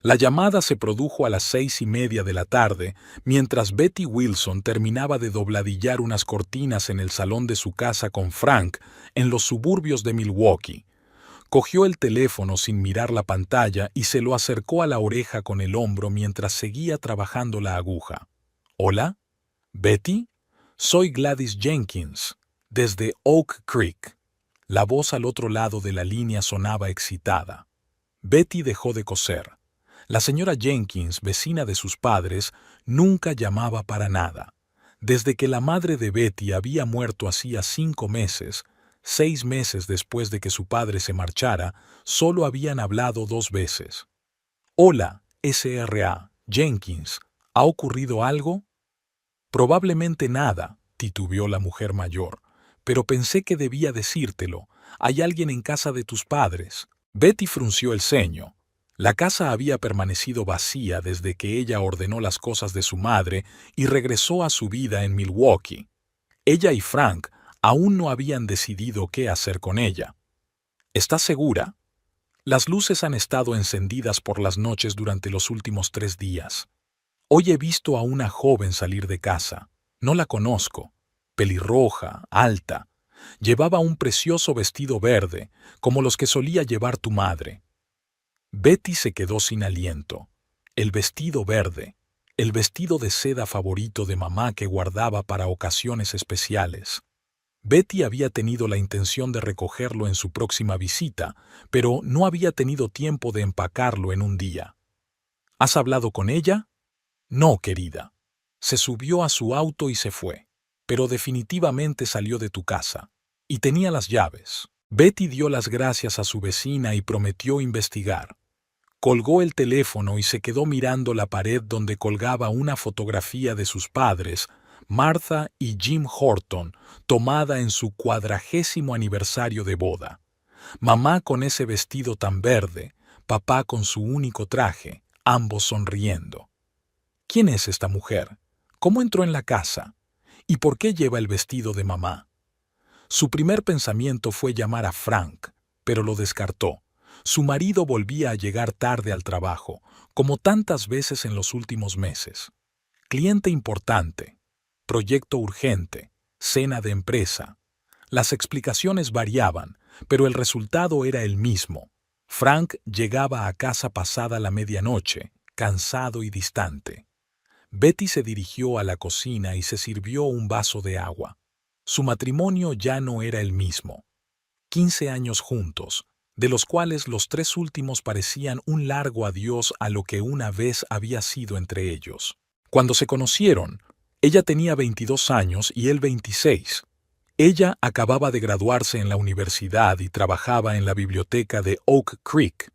La llamada se produjo a las 6:30 de la tarde, mientras Betty Wilson terminaba de dobladillar unas cortinas en el salón de su casa con Frank, en los suburbios de Milwaukee. Cogió el teléfono sin mirar la pantalla y se lo acercó a la oreja con el hombro mientras seguía trabajando la aguja. ¿Hola? ¿Betty? Soy Gladys Jenkins, desde Oak Creek. La voz al otro lado de la línea sonaba excitada. Betty dejó de coser. La señora Jenkins, vecina de sus padres, nunca llamaba para nada. Desde que la madre de Betty había muerto hacía 5 meses, 6 meses después de que su padre se marchara, solo habían hablado 2 veces. «Hola, Sra. Jenkins, ¿ha ocurrido algo?» «Probablemente nada», titubeó la mujer mayor, «pero pensé que debía decírtelo. Hay alguien en casa de tus padres». Betty frunció el ceño. La casa había permanecido vacía desde que ella ordenó las cosas de su madre y regresó a su vida en Milwaukee. Ella y Frank aún no habían decidido qué hacer con ella. ¿Estás segura? Las luces han estado encendidas por las noches durante los últimos 3 días. Hoy he visto a una joven salir de casa. No la conozco. Pelirroja, alta. Llevaba un precioso vestido verde, como los que solía llevar tu madre. Betty se quedó sin aliento. El vestido verde, el vestido de seda favorito de mamá que guardaba para ocasiones especiales. Betty había tenido la intención de recogerlo en su próxima visita, pero no había tenido tiempo de empacarlo en un día. ¿Has hablado con ella? No, querida. Se subió a su auto y se fue, pero definitivamente salió de tu casa. Y tenía las llaves. Betty dio las gracias a su vecina y prometió investigar. Colgó el teléfono y se quedó mirando la pared donde colgaba una fotografía de sus padres, Martha y Jim Horton, tomada en su 40º aniversario de boda. Mamá con ese vestido tan verde, papá con su único traje, ambos sonriendo. ¿Quién es esta mujer? ¿Cómo entró en la casa? ¿Y por qué lleva el vestido de mamá? Su primer pensamiento fue llamar a Frank, pero lo descartó. Su marido volvía a llegar tarde al trabajo, como tantas veces en los últimos meses. Cliente importante, proyecto urgente, cena de empresa. Las explicaciones variaban, pero el resultado era el mismo. Frank llegaba a casa pasada la medianoche, cansado y distante. Betty se dirigió a la cocina y se sirvió un vaso de agua. Su matrimonio ya no era el mismo. 15 años juntos, de los cuales los 3 últimos parecían un largo adiós a lo que una vez había sido entre ellos. Cuando se conocieron, ella tenía 22 años y él 26. Ella acababa de graduarse en la universidad y trabajaba en la biblioteca de Oak Creek.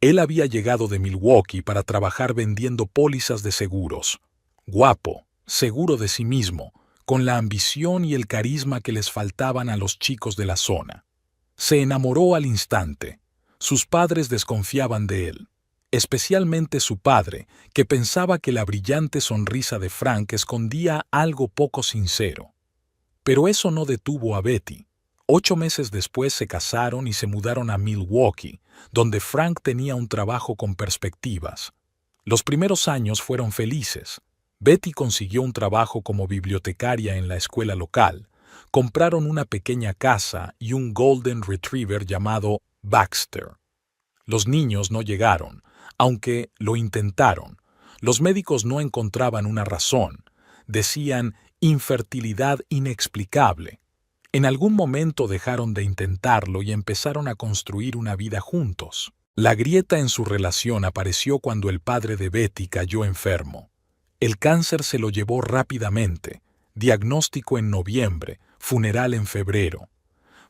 Él había llegado de Milwaukee para trabajar vendiendo pólizas de seguros. Guapo, seguro de sí mismo, con la ambición y el carisma que les faltaban a los chicos de la zona. Se enamoró al instante. Sus padres desconfiaban de él, especialmente su padre, que pensaba que la brillante sonrisa de Frank escondía algo poco sincero. Pero eso no detuvo a Betty. 8 meses después se casaron y se mudaron a Milwaukee, donde Frank tenía un trabajo con perspectivas. Los primeros años fueron felices. Betty consiguió un trabajo como bibliotecaria en la escuela local. Compraron una pequeña casa y un Golden Retriever llamado Baxter. Los niños no llegaron, aunque lo intentaron. Los médicos no encontraban una razón. Decían infertilidad inexplicable. En algún momento dejaron de intentarlo y empezaron a construir una vida juntos. La grieta en su relación apareció cuando el padre de Betty cayó enfermo. El cáncer se lo llevó rápidamente. Diagnóstico en noviembre, funeral en febrero.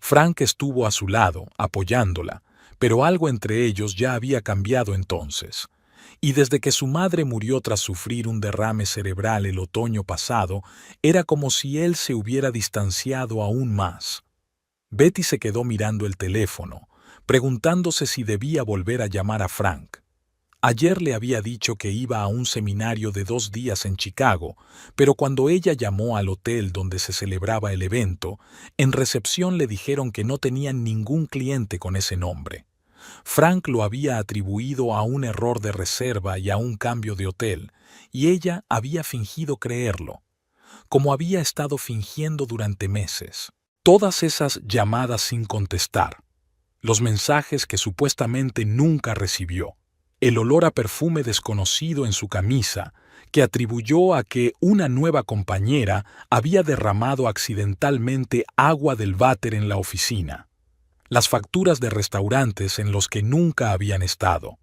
Frank estuvo a su lado, apoyándola, pero algo entre ellos ya había cambiado entonces. Y desde que su madre murió tras sufrir un derrame cerebral el otoño pasado, era como si él se hubiera distanciado aún más. Betty se quedó mirando el teléfono, preguntándose si debía volver a llamar a Frank. Ayer le había dicho que iba a un seminario de 2 días en Chicago, pero cuando ella llamó al hotel donde se celebraba el evento, en recepción le dijeron que no tenían ningún cliente con ese nombre. Frank lo había atribuido a un error de reserva y a un cambio de hotel, y ella había fingido creerlo, como había estado fingiendo durante meses. Todas esas llamadas sin contestar, los mensajes que supuestamente nunca recibió, el olor a perfume desconocido en su camisa, que atribuyó a que una nueva compañera había derramado accidentalmente agua del váter en la oficina, las facturas de restaurantes en los que nunca habían estado.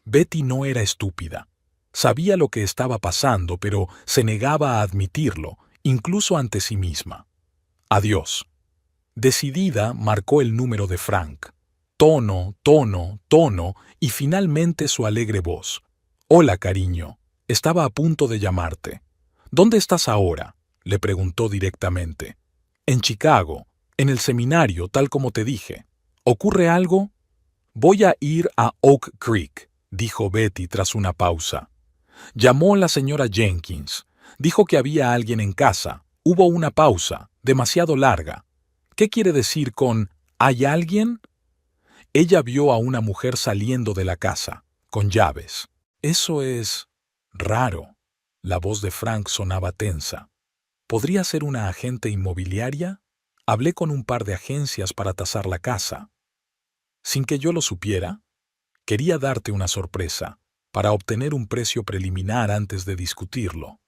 Betty no era estúpida. Sabía lo que estaba pasando, pero se negaba a admitirlo, incluso ante sí misma. Adiós. Decidida, marcó el número de Frank. Tono, tono, tono, y finalmente su alegre voz. Hola, cariño. Estaba a punto de llamarte. ¿Dónde estás ahora?, le preguntó directamente. En Chicago, en el seminario, tal como te dije. ¿Ocurre algo? Voy a ir a Oak Creek, dijo Betty tras una pausa. Llamó la señora Jenkins. Dijo que había alguien en casa. Hubo una pausa, demasiado larga. ¿Qué quiere decir con ¿hay alguien? Ella vio a una mujer saliendo de la casa, con llaves. Eso es raro. La voz de Frank sonaba tensa. ¿Podría ser una agente inmobiliaria? Hablé con un par de agencias para tasar la casa. Sin que yo lo supiera, quería darte una sorpresa, para obtener un precio preliminar antes de discutirlo.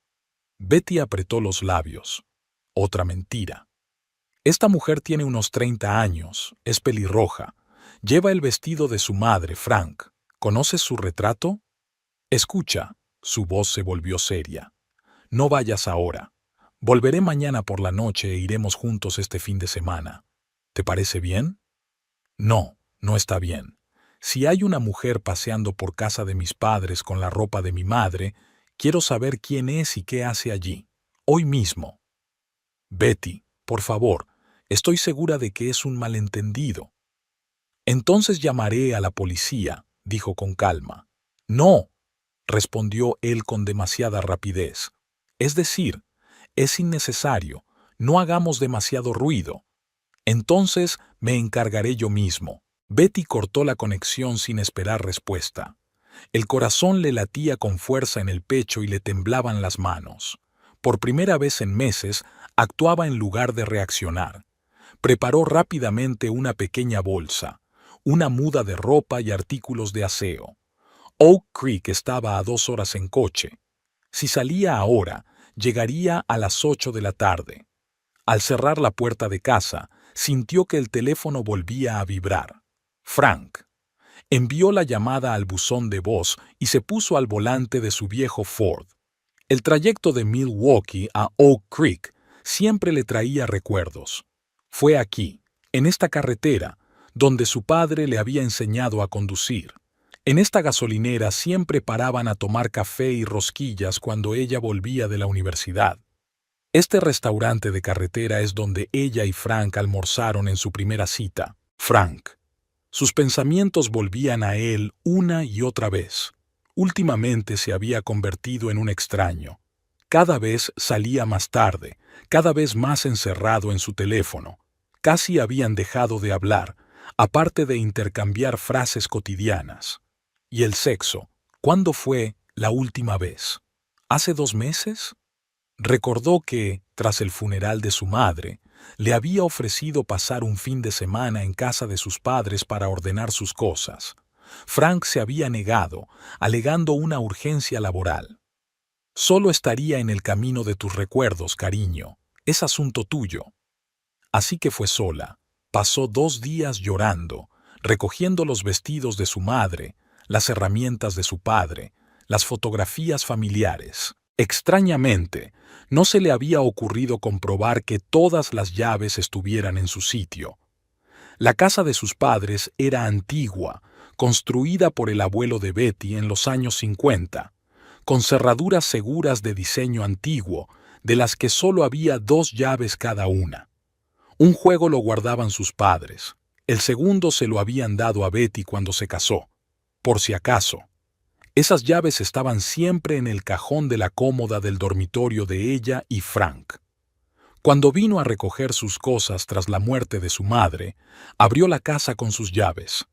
Betty apretó los labios. Otra mentira. Esta mujer tiene unos 30 años, es pelirroja, lleva el vestido de su madre, Frank. ¿Conoces su retrato? Escucha, su voz se volvió seria. No vayas ahora. Volveré mañana por la noche e iremos juntos este fin de semana. ¿Te parece bien? No, no está bien. Si hay una mujer paseando por casa de mis padres con la ropa de mi madre, quiero saber quién es y qué hace allí. Hoy mismo. Betty, por favor, estoy segura de que es un malentendido. Entonces llamaré a la policía, dijo con calma. No, respondió él con demasiada rapidez. Es decir, es innecesario, no hagamos demasiado ruido. Entonces me encargaré yo mismo. Betty cortó la conexión sin esperar respuesta. El corazón le latía con fuerza en el pecho y le temblaban las manos. Por primera vez en meses, actuaba en lugar de reaccionar. Preparó rápidamente una pequeña bolsa, una muda de ropa y artículos de aseo. Oak Creek estaba a 2 horas en coche. Si salía ahora, llegaría a las 8 de la tarde. Al cerrar la puerta de casa, sintió que el teléfono volvía a vibrar. Frank. Envió la llamada al buzón de voz y se puso al volante de su viejo Ford. El trayecto de Milwaukee a Oak Creek siempre le traía recuerdos. Fue aquí, en esta carretera, donde su padre le había enseñado a conducir. En esta gasolinera siempre paraban a tomar café y rosquillas cuando ella volvía de la universidad. Este restaurante de carretera es donde ella y Frank almorzaron en su primera cita. Frank. Sus pensamientos volvían a él una y otra vez. Últimamente se había convertido en un extraño. Cada vez salía más tarde, cada vez más encerrado en su teléfono. Casi habían dejado de hablar, aparte de intercambiar frases cotidianas. ¿Y el sexo? ¿Cuándo fue la última vez? ¿Hace 2 meses? Recordó que, tras el funeral de su madre, le había ofrecido pasar un fin de semana en casa de sus padres para ordenar sus cosas. Frank se había negado, alegando una urgencia laboral. Solo estaría en el camino de tus recuerdos, cariño. Es asunto tuyo. Así que fue sola. Pasó 2 días llorando, recogiendo los vestidos de su madre, las herramientas de su padre, las fotografías familiares. Extrañamente, no se le había ocurrido comprobar que todas las llaves estuvieran en su sitio. La casa de sus padres era antigua, construida por el abuelo de Betty en los años 50, con cerraduras seguras de diseño antiguo, de las que solo había 2 llaves cada una. Un juego lo guardaban sus padres, el segundo se lo habían dado a Betty cuando se casó, por si acaso. Esas llaves estaban siempre en el cajón de la cómoda del dormitorio de ella y Frank. Cuando vino a recoger sus cosas tras la muerte de su madre, abrió la casa con sus llaves.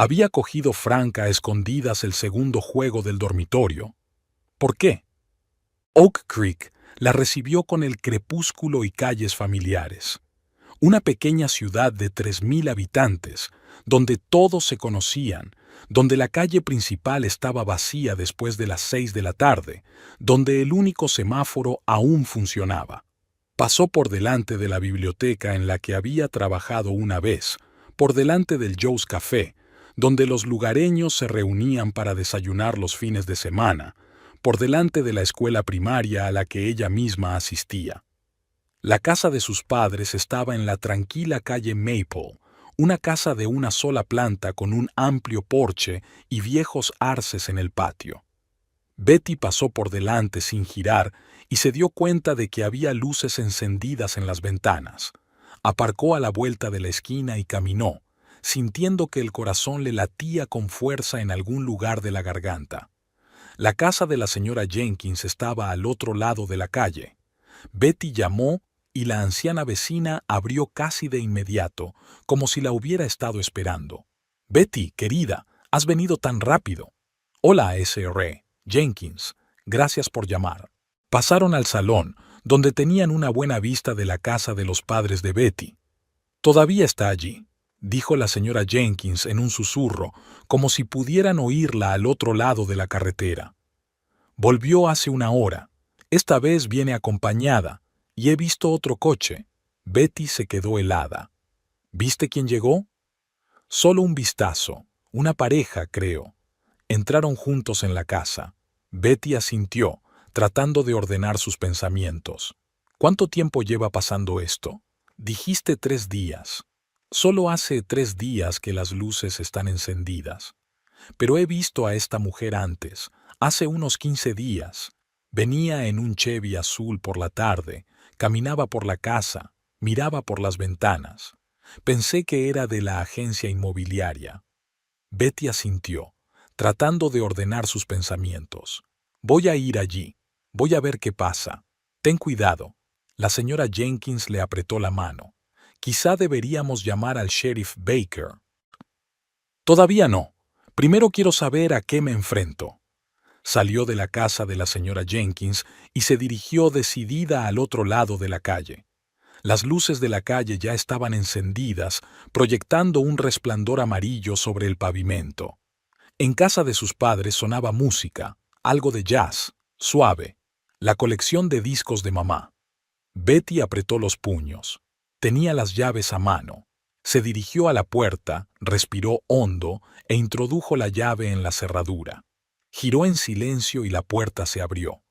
Había cogido Frank a escondidas el segundo juego del dormitorio. ¿Por qué? Oak Creek la recibió con el crepúsculo y calles familiares. Una pequeña ciudad de 3.000 habitantes, donde todos se conocían, donde la calle principal estaba vacía después de las 6 de la tarde, donde el único semáforo aún funcionaba. Pasó por delante de la biblioteca en la que había trabajado una vez, por delante del Joe's Café, donde los lugareños se reunían para desayunar los fines de semana, por delante de la escuela primaria a la que ella misma asistía. La casa de sus padres estaba en la tranquila calle Maple, una casa de una sola planta con un amplio porche y viejos arces en el patio. Betty pasó por delante sin girar y se dio cuenta de que había luces encendidas en las ventanas. Aparcó a la vuelta de la esquina y caminó, sintiendo que el corazón le latía con fuerza en algún lugar de la garganta. La casa de la señora Jenkins estaba al otro lado de la calle. Betty llamó y la anciana vecina abrió casi de inmediato, como si la hubiera estado esperando. «Betty, querida, has venido tan rápido». «Hola, Sr. Jenkins. Gracias por llamar». Pasaron al salón, donde tenían una buena vista de la casa de los padres de Betty. «Todavía está allí», dijo la señora Jenkins en un susurro, como si pudieran oírla al otro lado de la carretera. «Volvió hace una hora. Esta vez viene acompañada, y he visto otro coche». Betty se quedó helada. «¿Viste quién llegó?» «Solo un vistazo. Una pareja, creo». Entraron juntos en la casa. Betty asintió, tratando de ordenar sus pensamientos. «¿Cuánto tiempo lleva pasando esto?» «Dijiste 3 días. Solo hace 3 días que las luces están encendidas. Pero he visto a esta mujer antes, hace unos 15 días. Venía en un Chevy azul por la tarde, caminaba por la casa, miraba por las ventanas. Pensé que era de la agencia inmobiliaria». Betty asintió, tratando de ordenar sus pensamientos. «Voy a ir allí. Voy a ver qué pasa. Ten cuidado». La señora Jenkins le apretó la mano. «Quizá deberíamos llamar al sheriff Baker». «Todavía no. Primero quiero saber a qué me enfrento». Salió de la casa de la señora Jenkins y se dirigió decidida al otro lado de la calle. Las luces de la calle ya estaban encendidas, proyectando un resplandor amarillo sobre el pavimento. En casa de sus padres sonaba música, algo de jazz, suave, la colección de discos de mamá. Betty apretó los puños. Tenía las llaves a mano. Se dirigió a la puerta, respiró hondo e introdujo la llave en la cerradura. Giró en silencio y la puerta se abrió.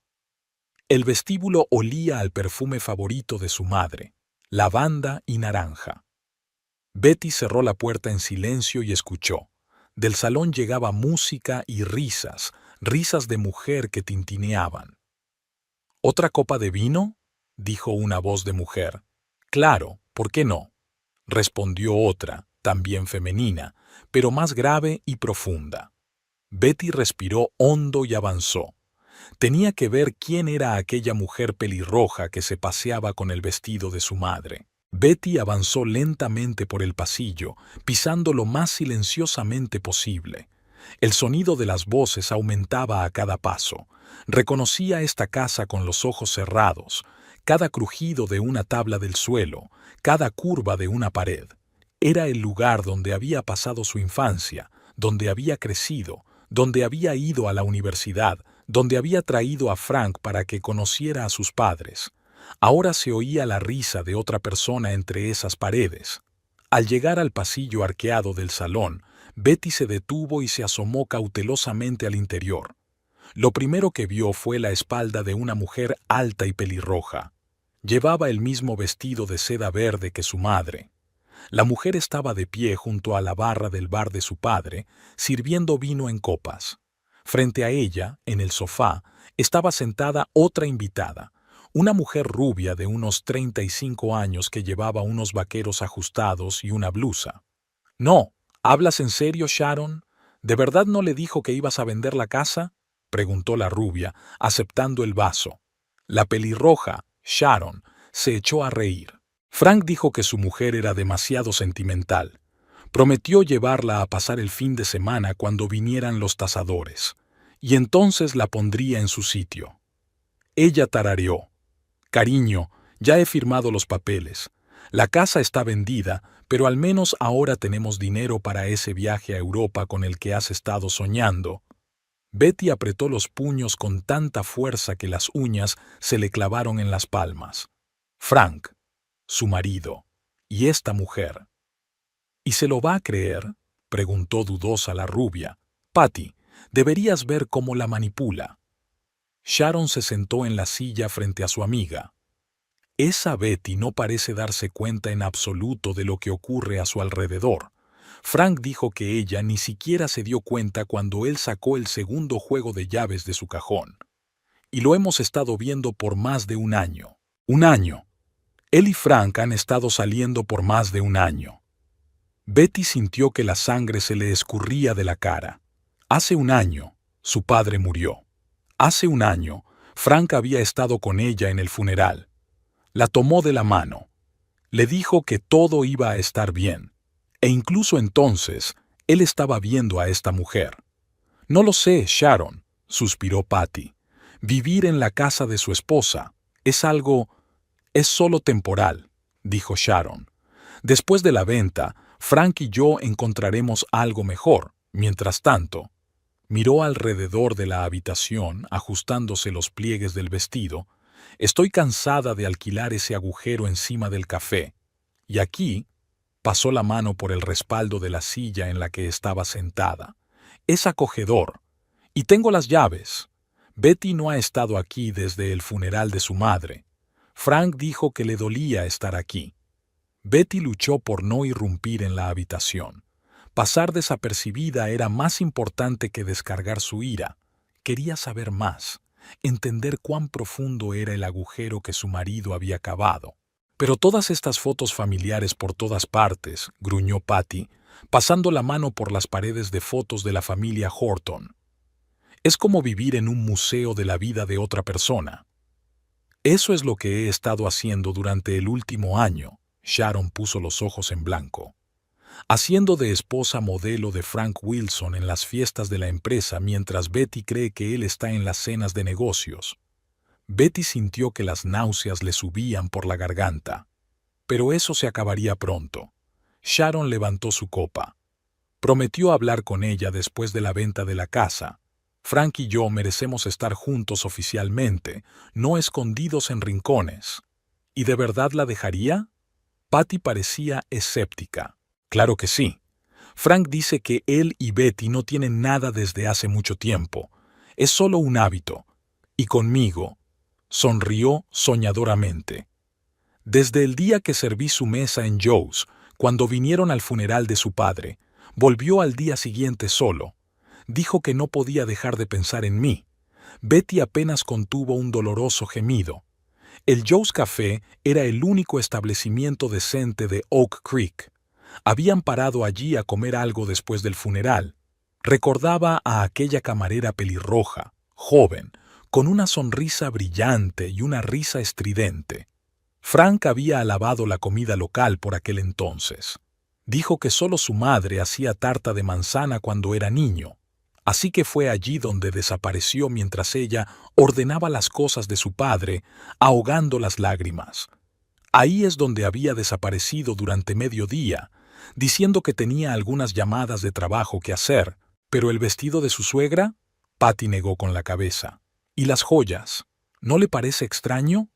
El vestíbulo olía al perfume favorito de su madre, lavanda y naranja. Betty cerró la puerta en silencio y escuchó. Del salón llegaba música y risas, risas de mujer que tintineaban. «¿Otra copa de vino?», dijo una voz de mujer. «Claro, ¿por qué no?», respondió otra, también femenina, pero más grave y profunda. Betty respiró hondo y avanzó. Tenía que ver quién era aquella mujer pelirroja que se paseaba con el vestido de su madre. Betty avanzó lentamente por el pasillo, pisando lo más silenciosamente posible. El sonido de las voces aumentaba a cada paso. Reconocía esta casa con los ojos cerrados, cada crujido de una tabla del suelo, cada curva de una pared. Era el lugar donde había pasado su infancia, donde había crecido, donde había ido a la universidad, donde había traído a Frank para que conociera a sus padres. Ahora se oía la risa de otra persona entre esas paredes. Al llegar al pasillo arqueado del salón, Betty se detuvo y se asomó cautelosamente al interior. Lo primero que vio fue la espalda de una mujer alta y pelirroja. Llevaba el mismo vestido de seda verde que su madre. La mujer estaba de pie junto a la barra del bar de su padre, sirviendo vino en copas. Frente a ella, en el sofá, estaba sentada otra invitada, una mujer rubia de unos 35 años que llevaba unos vaqueros ajustados y una blusa. «No, ¿hablas en serio, Sharon? ¿De verdad no le dijo que ibas a vender la casa?», preguntó la rubia, aceptando el vaso. La pelirroja, Sharon, se echó a reír. Frank dijo que su mujer era demasiado sentimental. Prometió llevarla a pasar el fin de semana cuando vinieran los tasadores, y entonces la pondría en su sitio. Ella tarareó: «Cariño, ya he firmado los papeles. La casa está vendida, pero al menos ahora tenemos dinero para ese viaje a Europa con el que has estado soñando». Betty apretó los puños con tanta fuerza que las uñas se le clavaron en las palmas. Frank, su marido, y esta mujer. ¿Y se lo va a creer?, preguntó dudosa la rubia. Patty, deberías ver cómo la manipula. Sharon se sentó en la silla frente a su amiga. Esa Betty no parece darse cuenta en absoluto de lo que ocurre a su alrededor. Frank dijo que ella ni siquiera se dio cuenta cuando él sacó el segundo juego de llaves de su cajón. Y lo hemos estado viendo por más de un año. Un año. Él y Frank han estado saliendo por más de un año. Betty sintió que la sangre se le escurría de la cara. Hace un año, su padre murió. Hace un año, Frank había estado con ella en el funeral. La tomó de la mano. Le dijo que todo iba a estar bien. E incluso entonces, él estaba viendo a esta mujer. «No lo sé, Sharon», suspiró Patty. «Vivir en la casa de su esposa es algo... es solo temporal», dijo Sharon. «Después de la venta, Frank y yo encontraremos algo mejor. Mientras tanto». Miró alrededor de la habitación, ajustándose los pliegues del vestido. «Estoy cansada de alquilar ese agujero encima del café. Y aquí», pasó la mano por el respaldo de la silla en la que estaba sentada, «es acogedor. Y tengo las llaves. Betty no ha estado aquí desde el funeral de su madre. Frank dijo que le dolía estar aquí». Betty luchó por no irrumpir en la habitación. Pasar desapercibida era más importante que descargar su ira. Quería saber más, entender cuán profundo era el agujero que su marido había cavado. «Pero todas estas fotos familiares por todas partes», gruñó Patty, pasando la mano por las paredes de fotos de la familia Horton. «Es como vivir en un museo de la vida de otra persona». «Eso es lo que he estado haciendo durante el último año», Sharon puso los ojos en blanco. «Haciendo de esposa modelo de Frank Wilson en las fiestas de la empresa mientras Betty cree que él está en las cenas de negocios». Betty sintió que las náuseas le subían por la garganta. Pero eso se acabaría pronto. Sharon levantó su copa. Prometió hablar con ella después de la venta de la casa. «Frank y yo merecemos estar juntos oficialmente, no escondidos en rincones». ¿Y de verdad la dejaría? Patty parecía escéptica. «Claro que sí. Frank dice que él y Betty no tienen nada desde hace mucho tiempo. Es solo un hábito. Y conmigo», sonrió soñadoramente. «Desde el día que serví su mesa en Joe's, cuando vinieron al funeral de su padre, volvió al día siguiente solo. Dijo que no podía dejar de pensar en mí». Betty apenas contuvo un doloroso gemido. El Joe's Café era el único establecimiento decente de Oak Creek. Habían parado allí a comer algo después del funeral. Recordaba a aquella camarera pelirroja, joven, con una sonrisa brillante y una risa estridente. Frank había alabado la comida local por aquel entonces. Dijo que solo su madre hacía tarta de manzana cuando era niño. Así que fue allí donde desapareció mientras ella ordenaba las cosas de su padre, ahogando las lágrimas. Ahí es donde había desaparecido durante mediodía, diciendo que tenía algunas llamadas de trabajo que hacer. ¿Pero el vestido de su suegra? Patty negó con la cabeza. ¿Y las joyas? ¿No le parece extraño?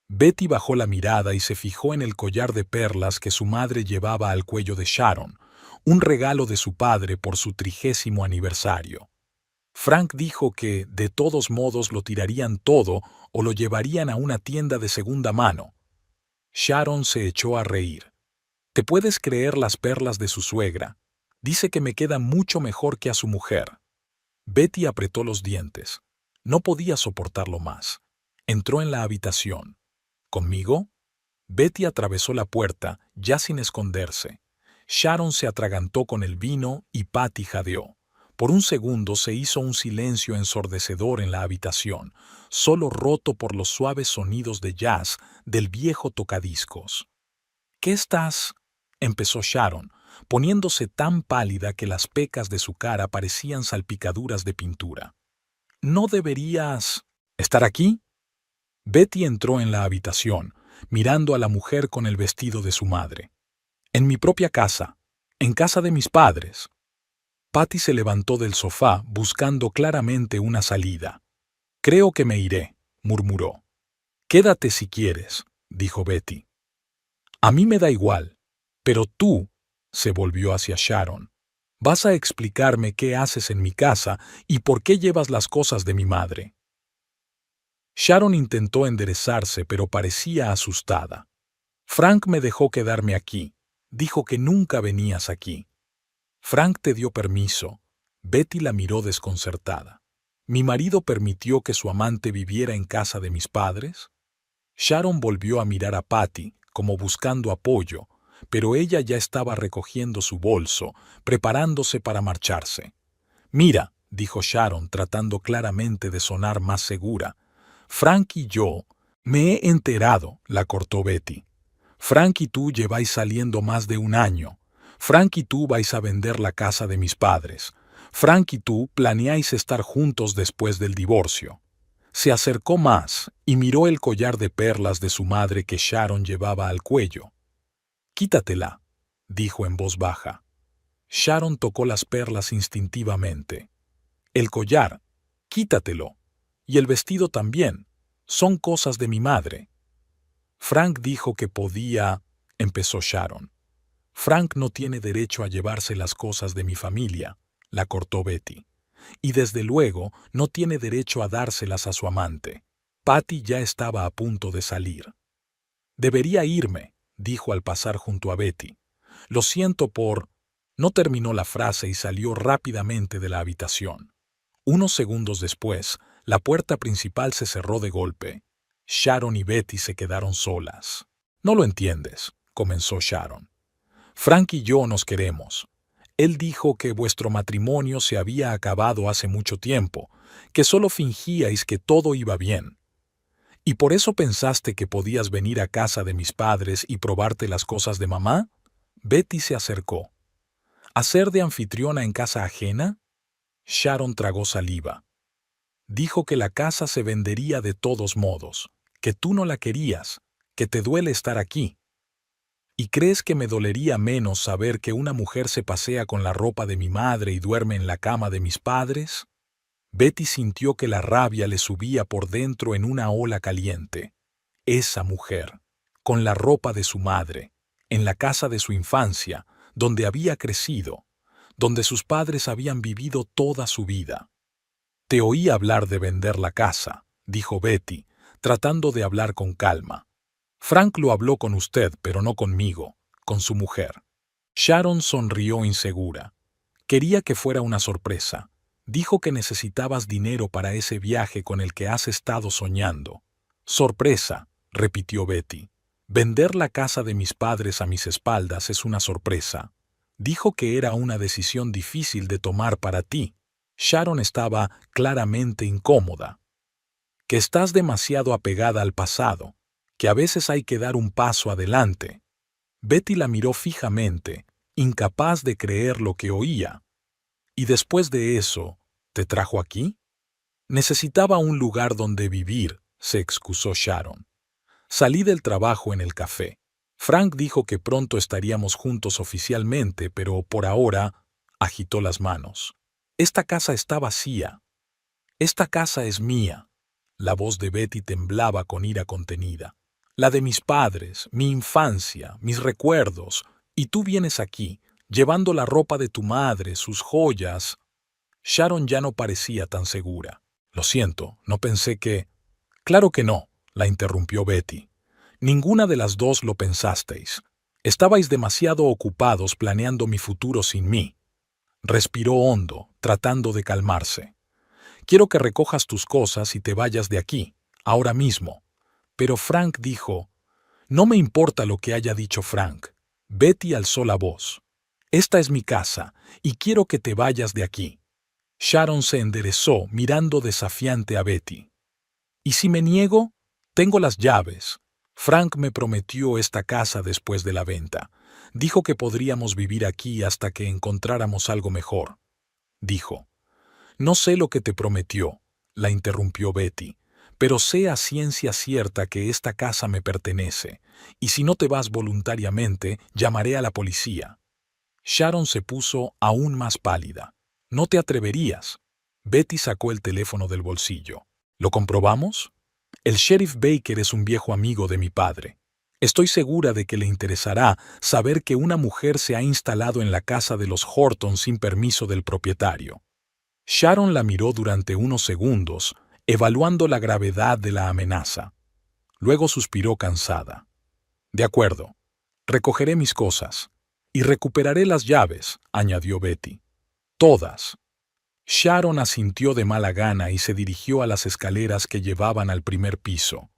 Betty bajó la mirada y se fijó en el collar de perlas que su madre llevaba al cuello de Sharon, un regalo de su padre por su 30º aniversario. Frank dijo que, de todos modos, lo tirarían todo o lo llevarían a una tienda de segunda mano. Sharon se echó a reír. ¿Te puedes creer las perlas de su suegra? Dice que me quedan mucho mejor que a su mujer. Betty apretó los dientes. No podía soportarlo más. Entró en la habitación. ¿Conmigo? Betty atravesó la puerta, ya sin esconderse. Sharon se atragantó con el vino y Patty jadeó. Por un segundo se hizo un silencio ensordecedor en la habitación, solo roto por los suaves sonidos de jazz del viejo tocadiscos. —¿Qué estás? —empezó Sharon, poniéndose tan pálida que las pecas de su cara parecían salpicaduras de pintura. «¿No deberías estar aquí?» Betty entró en la habitación, mirando a la mujer con el vestido de su madre. «En mi propia casa, en casa de mis padres». Patty se levantó del sofá buscando claramente una salida. «Creo que me iré», murmuró. «Quédate si quieres», dijo Betty. «A mí me da igual, pero tú», se volvió hacia Sharon, «vas a explicarme qué haces en mi casa y por qué llevas las cosas de mi madre». Sharon intentó enderezarse, pero parecía asustada. «Frank me dejó quedarme aquí. Dijo que nunca venías aquí». «Frank te dio permiso». Betty la miró desconcertada. «¿Mi marido permitió que su amante viviera en casa de mis padres?» Sharon volvió a mirar a Patty, como buscando apoyo, pero ella ya estaba recogiendo su bolso, preparándose para marcharse. «Mira», dijo Sharon, tratando claramente de sonar más segura. «Frank y yo...» «Me he enterado», la cortó Betty. «Frank y tú lleváis saliendo más de un año. Frank y tú vais a vender la casa de mis padres. Frank y tú planeáis estar juntos después del divorcio». Se acercó más y miró el collar de perlas de su madre que Sharon llevaba al cuello. «Quítatela», dijo en voz baja. Sharon tocó las perlas instintivamente. «El collar, quítatelo. Y el vestido también. Son cosas de mi madre». «Frank dijo que podía...» empezó Sharon. «Frank no tiene derecho a llevarse las cosas de mi familia», la cortó Betty. «Y desde luego no tiene derecho a dárselas a su amante». Patty ya estaba a punto de salir. «Debería irme», dijo al pasar junto a Betty. «Lo siento por...». No terminó la frase y salió rápidamente de la habitación. Unos segundos después, la puerta principal se cerró de golpe. Sharon y Betty se quedaron solas. «No lo entiendes», comenzó Sharon. «Frank y yo nos queremos. Él dijo que vuestro matrimonio se había acabado hace mucho tiempo, que solo fingíais que todo iba bien. ¿Y por eso pensaste que podías venir a casa de mis padres y probarte las cosas de mamá?» Betty se acercó. «¿Hacer de anfitriona en casa ajena?» Sharon tragó saliva. «Dijo que la casa se vendería de todos modos, que tú no la querías, que te duele estar aquí. ¿Y crees que me dolería menos saber que una mujer se pasea con la ropa de mi madre y duerme en la cama de mis padres?» Betty sintió que la rabia le subía por dentro en una ola caliente. Esa mujer, con la ropa de su madre, en la casa de su infancia, donde había crecido, donde sus padres habían vivido toda su vida. «Te oí hablar de vender la casa», dijo Betty, tratando de hablar con calma. «Frank lo habló con usted, pero no conmigo, con su mujer». Sharon sonrió insegura. «Quería que fuera una sorpresa. Dijo que necesitabas dinero para ese viaje con el que has estado soñando». «Sorpresa», repitió Betty. «Vender la casa de mis padres a mis espaldas es una sorpresa». Dijo que era una decisión difícil de tomar para ti. Sharon estaba claramente incómoda. «Que estás demasiado apegada al pasado, que a veces hay que dar un paso adelante». Betty la miró fijamente, incapaz de creer lo que oía. «¿Y después de eso, te trajo aquí?» «Necesitaba un lugar donde vivir», se excusó Sharon. «Salí del trabajo en el café. Frank dijo que pronto estaríamos juntos oficialmente, pero por ahora...». Agitó las manos. «Esta casa está vacía. Esta casa es mía». La voz de Betty temblaba con ira contenida. «La de mis padres, mi infancia, mis recuerdos. Y tú vienes aquí, llevando la ropa de tu madre, sus joyas». Sharon ya no parecía tan segura. «Lo siento, no pensé que...». «Claro que no», la interrumpió Betty. «Ninguna de las dos lo pensasteis. Estabais demasiado ocupados planeando mi futuro sin mí». Respiró hondo, tratando de calmarse. «Quiero que recojas tus cosas y te vayas de aquí, ahora mismo». Pero Frank dijo... «No me importa lo que haya dicho Frank». Betty alzó la voz. «Esta es mi casa, y quiero que te vayas de aquí». Sharon se enderezó, mirando desafiante a Betty. «¿Y si me niego? Tengo las llaves. Frank me prometió esta casa después de la venta. Dijo que podríamos vivir aquí hasta que encontráramos algo mejor. Dijo. No sé lo que te prometió, la interrumpió Betty, pero sé a ciencia cierta que esta casa me pertenece, y si no te vas voluntariamente, llamaré a la policía. Sharon se puso aún más pálida. No te atreverías. Betty sacó el teléfono del bolsillo. ¿Lo comprobamos? El sheriff Baker es un viejo amigo de mi padre. Estoy segura de que le interesará saber que una mujer se ha instalado en la casa de los Horton sin permiso del propietario. Sharon la miró durante unos segundos, evaluando la gravedad de la amenaza. Luego suspiró cansada. De acuerdo. Recogeré mis cosas. Y recuperaré las llaves, añadió Betty. Todas. Sharon asintió de mala gana y se dirigió a las escaleras que llevaban al primer piso.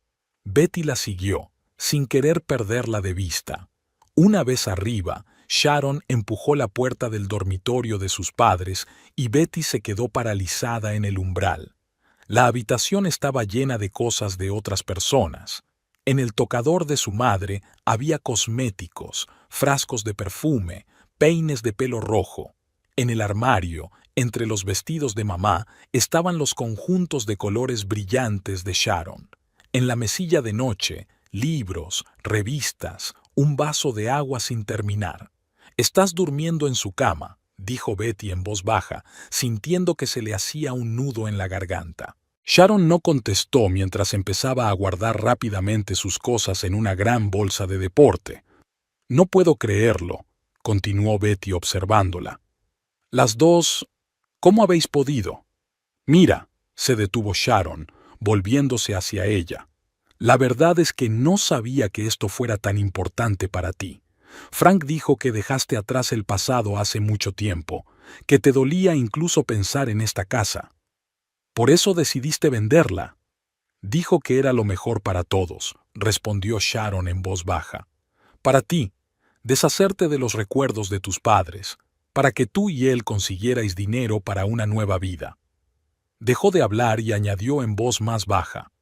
Betty la siguió, sin querer perderla de vista. Una vez arriba, Sharon empujó la puerta del dormitorio de sus padres y Betty se quedó paralizada en el umbral. La habitación estaba llena de cosas de otras personas. En el tocador de su madre había cosméticos, frascos de perfume, peines de pelo rojo. En el armario, entre los vestidos de mamá, estaban los conjuntos de colores brillantes de Sharon. En la mesilla de noche, libros, revistas, un vaso de agua sin terminar. «Estás durmiendo en su cama», dijo Betty en voz baja, sintiendo que se le hacía un nudo en la garganta. Sharon no contestó mientras empezaba a guardar rápidamente sus cosas en una gran bolsa de deporte. «No puedo creerlo», continuó Betty observándola. «Las dos... ¿Cómo habéis podido?» «Mira», se detuvo Sharon, volviéndose hacia ella. «La verdad es que no sabía que esto fuera tan importante para ti. Frank dijo que dejaste atrás el pasado hace mucho tiempo, que te dolía incluso pensar en esta casa. Por eso decidiste venderla». «Dijo que era lo mejor para todos», respondió Sharon en voz baja. «Para ti, deshacerte de los recuerdos de tus padres, para que tú y él consiguierais dinero para una nueva vida». Dejó de hablar y añadió en voz más baja,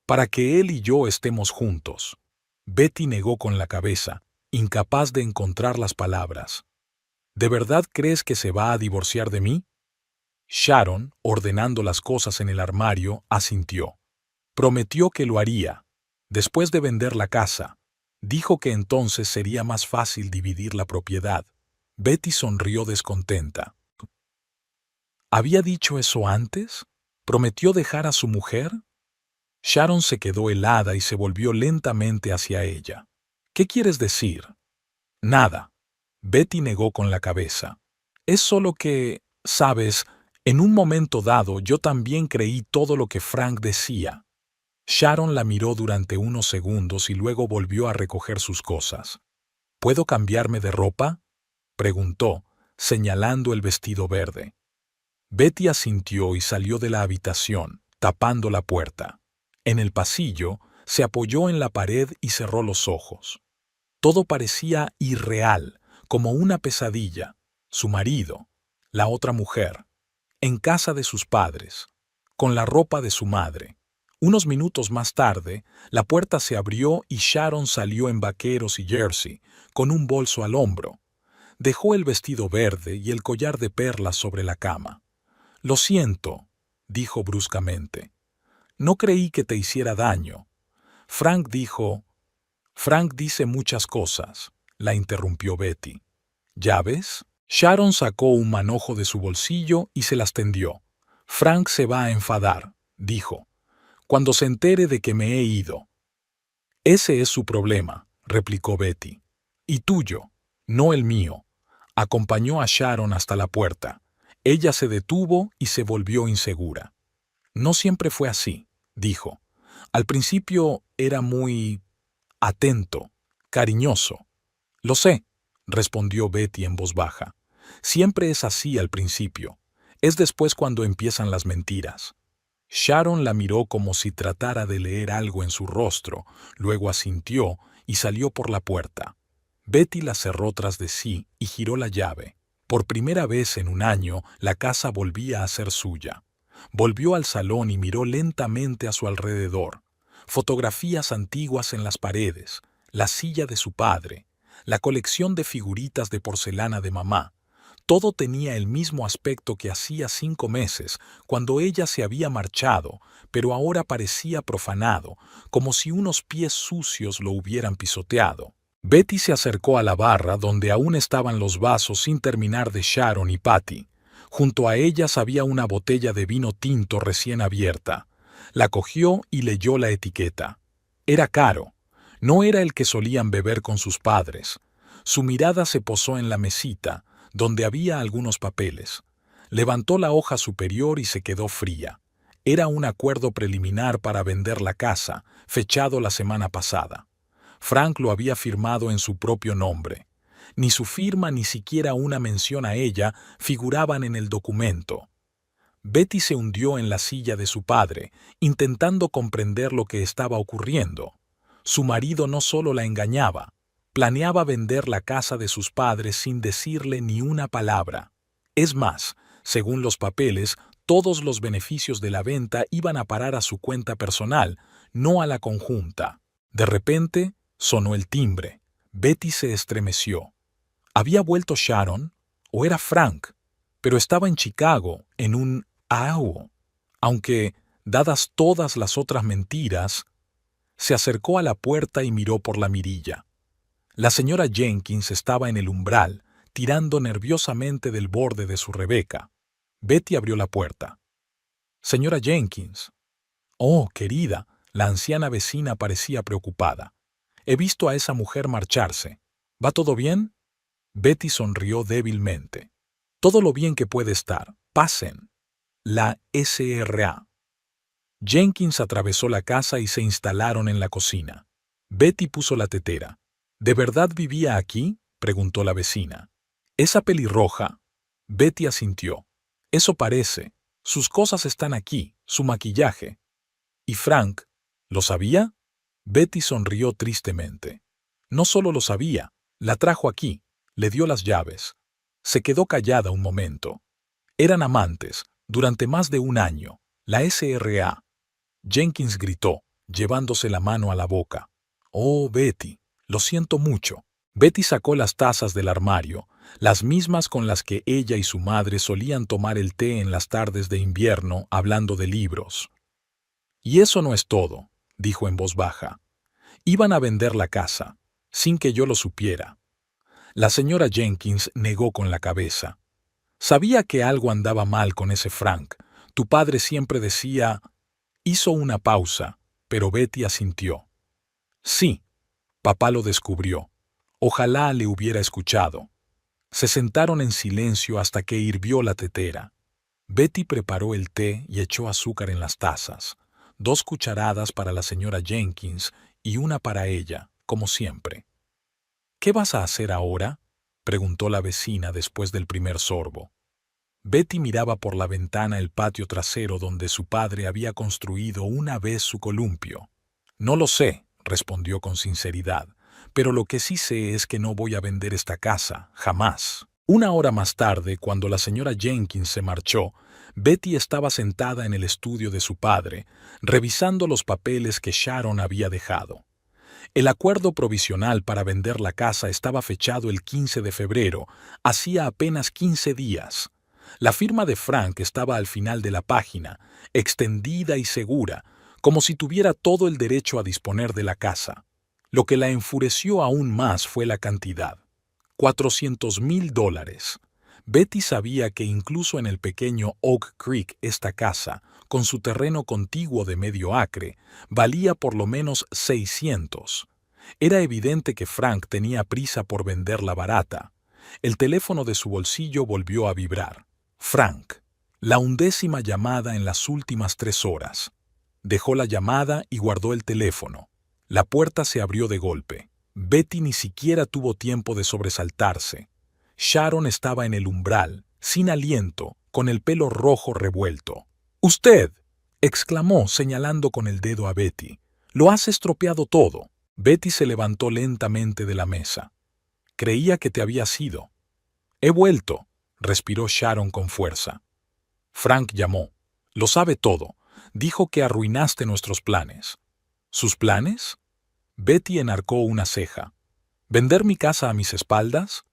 «para que él y yo estemos juntos». Betty negó con la cabeza, incapaz de encontrar las palabras. «¿De verdad crees que se va a divorciar de mí?» Sharon, ordenando las cosas en el armario, asintió. Prometió que lo haría. Después de vender la casa, dijo que entonces sería más fácil dividir la propiedad. Betty sonrió descontenta. ¿Había dicho eso antes? ¿Prometió dejar a su mujer? Sharon se quedó helada y se volvió lentamente hacia ella. ¿Qué quieres decir? Nada. Betty negó con la cabeza. Es solo que, sabes, en un momento dado yo también creí todo lo que Frank decía. Sharon la miró durante unos segundos y luego volvió a recoger sus cosas. ¿Puedo cambiarme de ropa?, preguntó, señalando el vestido verde. Betty asintió y salió de la habitación, tapando la puerta. En el pasillo, se apoyó en la pared y cerró los ojos. Todo parecía irreal, como una pesadilla. Su marido, la otra mujer, en casa de sus padres, con la ropa de su madre. Unos minutos más tarde, la puerta se abrió y Sharon salió en vaqueros y jersey, con un bolso al hombro. Dejó el vestido verde y el collar de perlas sobre la cama. «Lo siento», dijo bruscamente. «No creí que te hiciera daño». Frank dice muchas cosas», la interrumpió Betty. «¿Ya ves?» Sharon sacó un manojo de su bolsillo y se las tendió. «Frank se va a enfadar», dijo, «cuando se entere de que me he ido». «Ese es su problema», replicó Betty. «Y tuyo, no el mío». Acompañó a Sharon hasta la puerta. Ella se detuvo y se volvió insegura. «No siempre fue así», dijo. «Al principio era muy atento, cariñoso». «Lo sé», respondió Betty en voz baja. «Siempre es así al principio. Es después cuando empiezan las mentiras». Sharon la miró como si tratara de leer algo en su rostro, luego asintió y salió por la puerta. Betty la cerró tras de sí y giró la llave. Por primera vez en un año, la casa volvía a ser suya. Volvió al salón y miró lentamente a su alrededor. Fotografías antiguas en las paredes, la silla de su padre, la colección de figuritas de porcelana de mamá. Todo tenía el mismo aspecto que hacía 5 meses, cuando ella se había marchado, pero ahora parecía profanado, como si unos pies sucios lo hubieran pisoteado. Betty se acercó a la barra donde aún estaban los vasos sin terminar de Sharon y Patty. Junto a ellas había una botella de vino tinto recién abierta. La cogió y leyó la etiqueta. Era caro. No era el que solían beber con sus padres. Su mirada se posó en la mesita, donde había algunos papeles. Levantó la hoja superior y se quedó fría. Era un acuerdo preliminar para vender la casa, fechado la semana pasada. Frank lo había firmado en su propio nombre. Ni su firma ni siquiera una mención a ella figuraban en el documento. Betty se hundió en la silla de su padre, intentando comprender lo que estaba ocurriendo. Su marido no solo la engañaba, planeaba vender la casa de sus padres sin decirle ni una palabra. Es más, según los papeles, todos los beneficios de la venta iban a parar a su cuenta personal, no a la conjunta. De repente, sonó el timbre. Betty se estremeció. ¿Había vuelto Sharon? ¿O era Frank? Pero estaba en Chicago, en un AO. Aunque, dadas todas las otras mentiras, se acercó a la puerta y miró por la mirilla. La señora Jenkins estaba en el umbral, tirando nerviosamente del borde de su Rebeca. Betty abrió la puerta. «Señora Jenkins». «Oh, querida», la anciana vecina parecía preocupada. «He visto a esa mujer marcharse. ¿Va todo bien?» Betty sonrió débilmente. «Todo lo bien que puede estar. Pasen». La SRA. Jenkins atravesó la casa y se instalaron en la cocina. Betty puso la tetera. «¿De verdad vivía aquí?», preguntó la vecina. «¿Esa pelirroja?» Betty asintió. «Eso parece. Sus cosas están aquí, su maquillaje». «¿Y Frank? ¿Lo sabía?» Betty sonrió tristemente. «No solo lo sabía, la trajo aquí, le dio las llaves». Se quedó callada un momento. Eran amantes, durante más de un año. La SRA. Jenkins gritó, llevándose la mano a la boca. «Oh, Betty, lo siento mucho». Betty sacó las tazas del armario, las mismas con las que ella y su madre solían tomar el té en las tardes de invierno hablando de libros. «Y eso no es todo», dijo en voz baja. «Iban a vender la casa, sin que yo lo supiera». La señora Jenkins negó con la cabeza. «Sabía que algo andaba mal con ese Frank. Tu padre siempre decía...». Hizo una pausa, pero Betty asintió. «Sí, papá lo descubrió. Ojalá le hubiera escuchado». Se sentaron en silencio hasta que hirvió la tetera. Betty preparó el té y echó azúcar en las tazas. 2 cucharadas para la señora Jenkins y una para ella, como siempre. «¿Qué vas a hacer ahora?», preguntó la vecina después del primer sorbo. Betty miraba por la ventana el patio trasero donde su padre había construido una vez su columpio. «No lo sé», respondió con sinceridad, «pero lo que sí sé es que no voy a vender esta casa, jamás». 1 hora más tarde, cuando la señora Jenkins se marchó, Betty estaba sentada en el estudio de su padre, revisando los papeles que Sharon había dejado. El acuerdo provisional para vender la casa estaba fechado el 15 de febrero, hacía apenas 15 días. La firma de Frank estaba al final de la página, extendida y segura, como si tuviera todo el derecho a disponer de la casa. Lo que la enfureció aún más fue la cantidad. $400,000. Betty sabía que incluso en el pequeño Oak Creek esta casa, con su terreno contiguo de medio acre, valía por lo menos 600. Era evidente que Frank tenía prisa por venderla barata. El teléfono de su bolsillo volvió a vibrar. Frank. La 11ª llamada en las últimas 3 horas. Dejó la llamada y guardó el teléfono. La puerta se abrió de golpe. Betty ni siquiera tuvo tiempo de sobresaltarse. Sharon estaba en el umbral, sin aliento, con el pelo rojo revuelto. «¡Usted!», exclamó señalando con el dedo a Betty. «Lo has estropeado todo». Betty se levantó lentamente de la mesa. «Creía que te habías ido». «He vuelto», respiró Sharon con fuerza. Frank llamó. «Lo sabe todo. Dijo que arruinaste nuestros planes». «¿Sus planes?». Betty enarcó una ceja. ¿Vender mi casa a mis espaldas?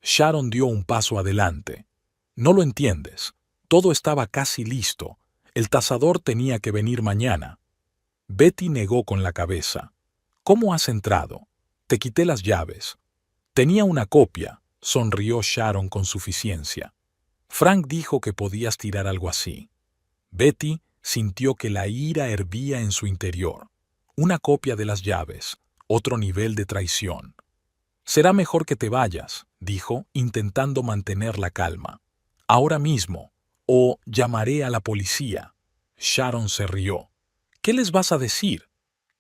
Sharon dio un paso adelante. No lo entiendes. Todo estaba casi listo. El tasador tenía que venir mañana. Betty negó con la cabeza. ¿Cómo has entrado? Te quité las llaves. Tenía una copia, sonrió Sharon con suficiencia. Frank dijo que podías tirar algo así. Betty sintió que la ira hervía en su interior. Una copia de las llaves, otro nivel de traición. Será mejor que te vayas, dijo, intentando mantener la calma. Ahora mismo, o llamaré a la policía. Sharon se rió. ¿Qué les vas a decir?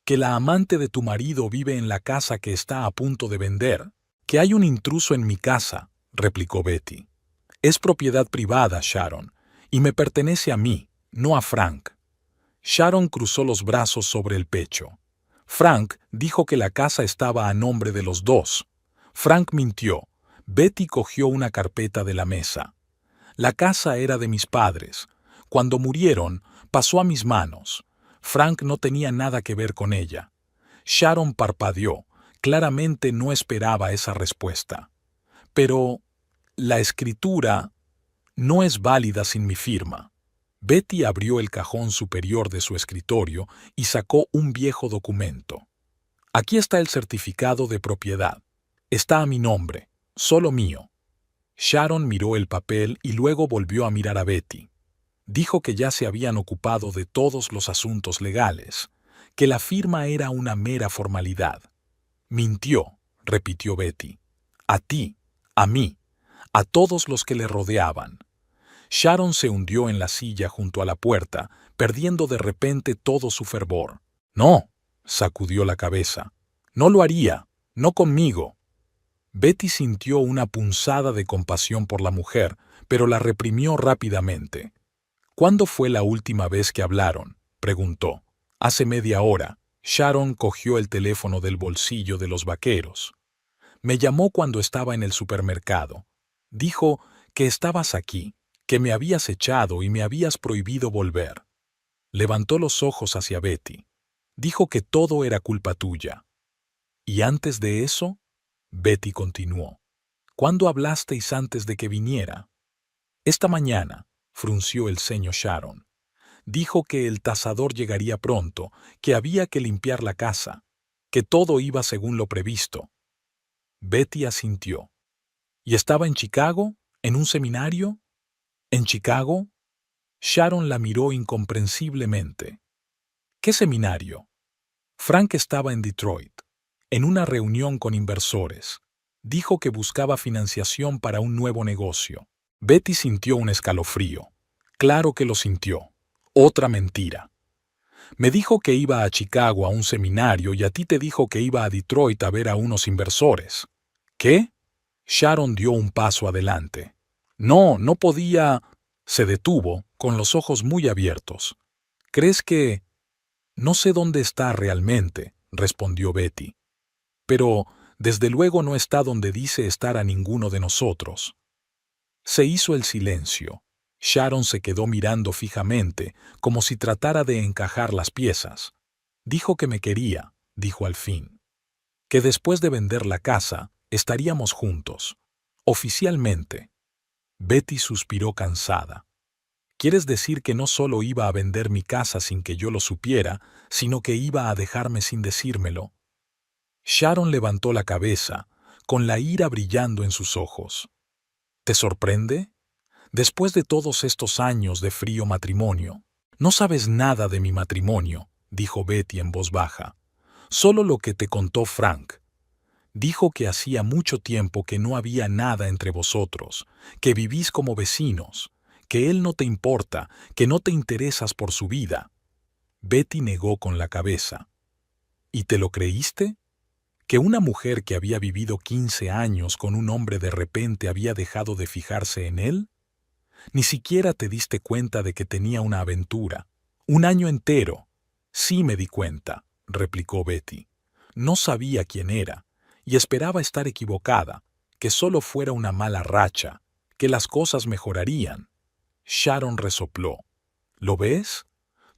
¿Que la amante de tu marido vive en la casa que está a punto de vender? Que hay un intruso en mi casa, replicó Betty. Es propiedad privada, Sharon, y me pertenece a mí, no a Frank. Sharon cruzó los brazos sobre el pecho. Frank dijo que la casa estaba a nombre de los dos. Frank mintió. Betty cogió una carpeta de la mesa. La casa era de mis padres. Cuando murieron, pasó a mis manos. Frank no tenía nada que ver con ella. Sharon parpadeó. Claramente no esperaba esa respuesta. Pero la escritura no es válida sin mi firma. Betty abrió el cajón superior de su escritorio y sacó un viejo documento. Aquí está el certificado de propiedad. Está a mi nombre, solo mío. Sharon miró el papel y luego volvió a mirar a Betty. Dijo que ya se habían ocupado de todos los asuntos legales, que la firma era una mera formalidad. Mintió, repitió Betty. A ti, a mí, a todos los que le rodeaban. Sharon se hundió en la silla junto a la puerta, perdiendo de repente todo su fervor. No, sacudió la cabeza. No lo haría, no conmigo. Betty sintió una punzada de compasión por la mujer, pero la reprimió rápidamente. ¿Cuándo fue la última vez que hablaron?, preguntó. Hace media hora. Sharon cogió el teléfono del bolsillo de los vaqueros. Me llamó cuando estaba en el supermercado. Dijo que estabas aquí, que me habías echado y me habías prohibido volver. Levantó los ojos hacia Betty. Dijo que todo era culpa tuya. ¿Y antes de eso? Betty continuó. ¿Cuándo hablasteis antes de que viniera? Esta mañana, frunció el ceño Sharon. Dijo que el tasador llegaría pronto, que había que limpiar la casa, que todo iba según lo previsto. Betty asintió. ¿Y estaba en Chicago? ¿En un seminario? ¿En Chicago? Sharon la miró incomprensiblemente. ¿Qué seminario? Frank estaba en Detroit, en una reunión con inversores. Dijo que buscaba financiación para un nuevo negocio. Betty sintió un escalofrío. Claro que lo sintió. Otra mentira. Me dijo que iba a Chicago a un seminario y a ti te dijo que iba a Detroit a ver a unos inversores. ¿Qué? Sharon dio un paso adelante. No, no podía. Se detuvo, con los ojos muy abiertos. ¿Crees que...? No sé dónde está realmente, respondió Betty. Pero, desde luego no está donde dice estar a ninguno de nosotros. Se hizo el silencio. Sharon se quedó mirando fijamente, como si tratara de encajar las piezas. Dijo que me quería, dijo al fin. Que después de vender la casa, estaríamos juntos. Oficialmente. Betty suspiró cansada. ¿Quieres decir que no solo iba a vender mi casa sin que yo lo supiera, sino que iba a dejarme sin decírmelo? Sharon levantó la cabeza, con la ira brillando en sus ojos. ¿Te sorprende? Después de todos estos años de frío matrimonio. No sabes nada de mi matrimonio, dijo Betty en voz baja. Solo lo que te contó Frank. Dijo que hacía mucho tiempo que no había nada entre vosotros, que vivís como vecinos, que él no te importa, que no te interesas por su vida. Betty negó con la cabeza. ¿Y te lo creíste? ¿Que una mujer que había vivido 15 años con un hombre de repente había dejado de fijarse en él? Ni siquiera te diste cuenta de que tenía una aventura. Un año entero. Sí me di cuenta, replicó Betty. No sabía quién era, y esperaba estar equivocada, que solo fuera una mala racha, que las cosas mejorarían. Sharon resopló. ¿Lo ves?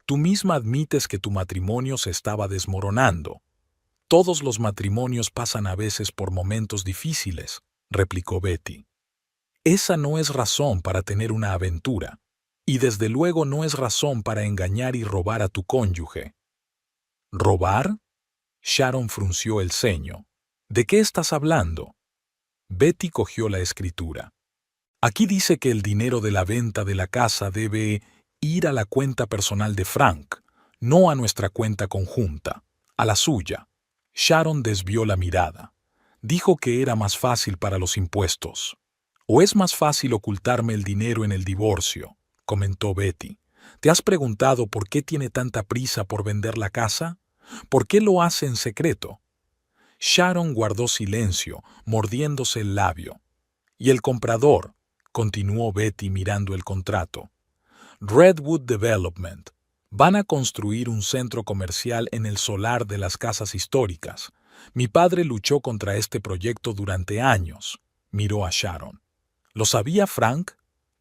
Tú misma admites que tu matrimonio se estaba desmoronando. Todos los matrimonios pasan a veces por momentos difíciles, replicó Betty. Esa no es razón para tener una aventura, y desde luego no es razón para engañar y robar a tu cónyuge. ¿Robar? Sharon frunció el ceño. ¿De qué estás hablando? Betty cogió la escritura. Aquí dice que el dinero de la venta de la casa debe ir a la cuenta personal de Frank, no a nuestra cuenta conjunta, a la suya. Sharon desvió la mirada. Dijo que era más fácil para los impuestos. ¿O es más fácil ocultarme el dinero en el divorcio?, comentó Betty. ¿Te has preguntado por qué tiene tanta prisa por vender la casa? ¿Por qué lo hace en secreto? Sharon guardó silencio, mordiéndose el labio. ¿Y el comprador?, continuó Betty mirando el contrato. Redwood Development. Van a construir un centro comercial en el solar de las casas históricas. Mi padre luchó contra este proyecto durante años. Miró a Sharon. ¿Lo sabía Frank?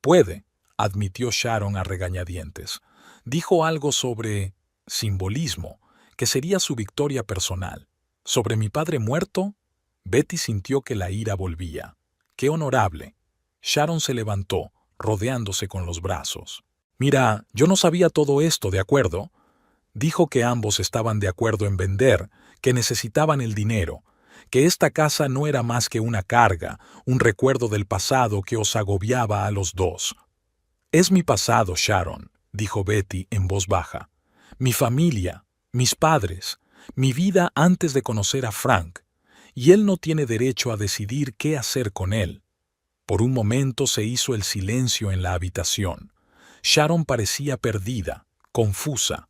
Puede, admitió Sharon a regañadientes. Dijo algo sobre simbolismo, que sería su victoria personal. ¿Sobre mi padre muerto? Betty sintió que la ira volvía. ¡Qué honorable! Sharon se levantó, rodeándose con los brazos. Mira, yo no sabía todo esto, ¿de acuerdo? Dijo que ambos estaban de acuerdo en vender, que necesitaban el dinero, que esta casa no era más que una carga, un recuerdo del pasado que os agobiaba a los dos. Es mi pasado, Sharon, dijo Betty en voz baja. Mi familia, mis padres, mi vida antes de conocer a Frank, y él no tiene derecho a decidir qué hacer con él. Por un momento se hizo el silencio en la habitación. Sharon parecía perdida, confusa.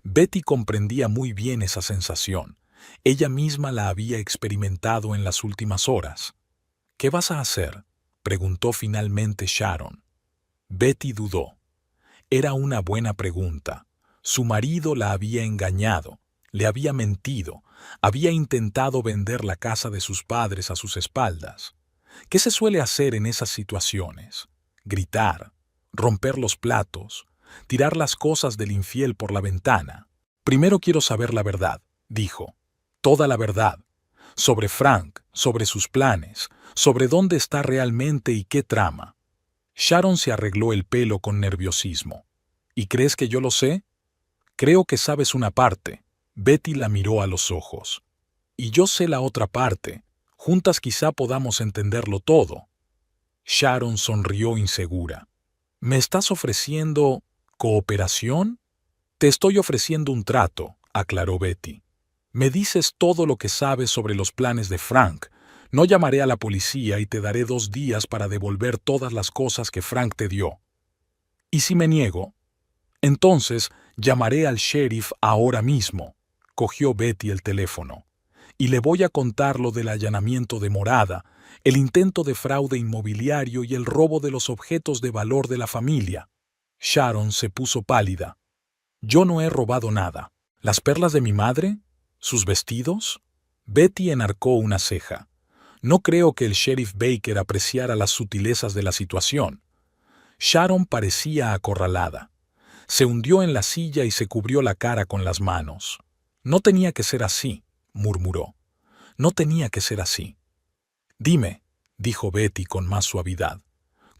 Betty comprendía muy bien esa sensación. Ella misma la había experimentado en las últimas horas. ¿Qué vas a hacer?, preguntó finalmente Sharon. Betty dudó. Era una buena pregunta. Su marido la había engañado, le había mentido, había intentado vender la casa de sus padres a sus espaldas. ¿Qué se suele hacer en esas situaciones? Gritar, romper los platos, tirar las cosas del infiel por la ventana. Primero quiero saber la verdad, dijo. Toda la verdad. Sobre Frank, sobre sus planes, sobre dónde está realmente y qué trama. Sharon se arregló el pelo con nerviosismo. ¿Y crees que yo lo sé? Creo que sabes una parte. Betty la miró a los ojos. Y yo sé la otra parte. Juntas quizá podamos entenderlo todo. Sharon sonrió insegura. ¿Me estás ofreciendo cooperación? Te estoy ofreciendo un trato, aclaró Betty. Me dices todo lo que sabes sobre los planes de Frank. No llamaré a la policía y te daré 2 días para devolver todas las cosas que Frank te dio. ¿Y si me niego? Entonces llamaré al sheriff ahora mismo. Cogió Betty el teléfono. Y le voy a contar lo del allanamiento de morada, el intento de fraude inmobiliario y el robo de los objetos de valor de la familia. Sharon se puso pálida. Yo no he robado nada. ¿Las perlas de mi madre? ¿Sus vestidos? Betty enarcó una ceja. No creo que el sheriff Baker apreciara las sutilezas de la situación. Sharon parecía acorralada. Se hundió en la silla y se cubrió la cara con las manos. No tenía que ser así, murmuró. No tenía que ser así. Dime, dijo Betty con más suavidad,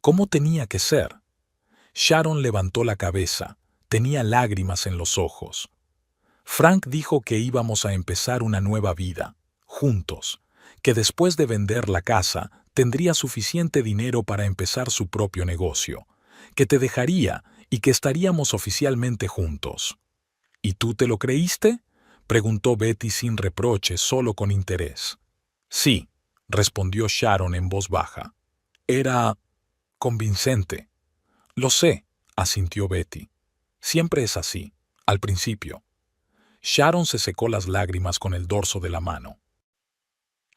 ¿cómo tenía que ser? Sharon levantó la cabeza. Tenía lágrimas en los ojos. Frank dijo que íbamos a empezar una nueva vida, juntos, que después de vender la casa tendría suficiente dinero para empezar su propio negocio, que te dejaría y que estaríamos oficialmente juntos. ¿Y tú te lo creíste?, preguntó Betty sin reproche, solo con interés. Sí, respondió Sharon en voz baja. Era convincente. Lo sé, asintió Betty. Siempre es así, al principio. Sharon se secó las lágrimas con el dorso de la mano.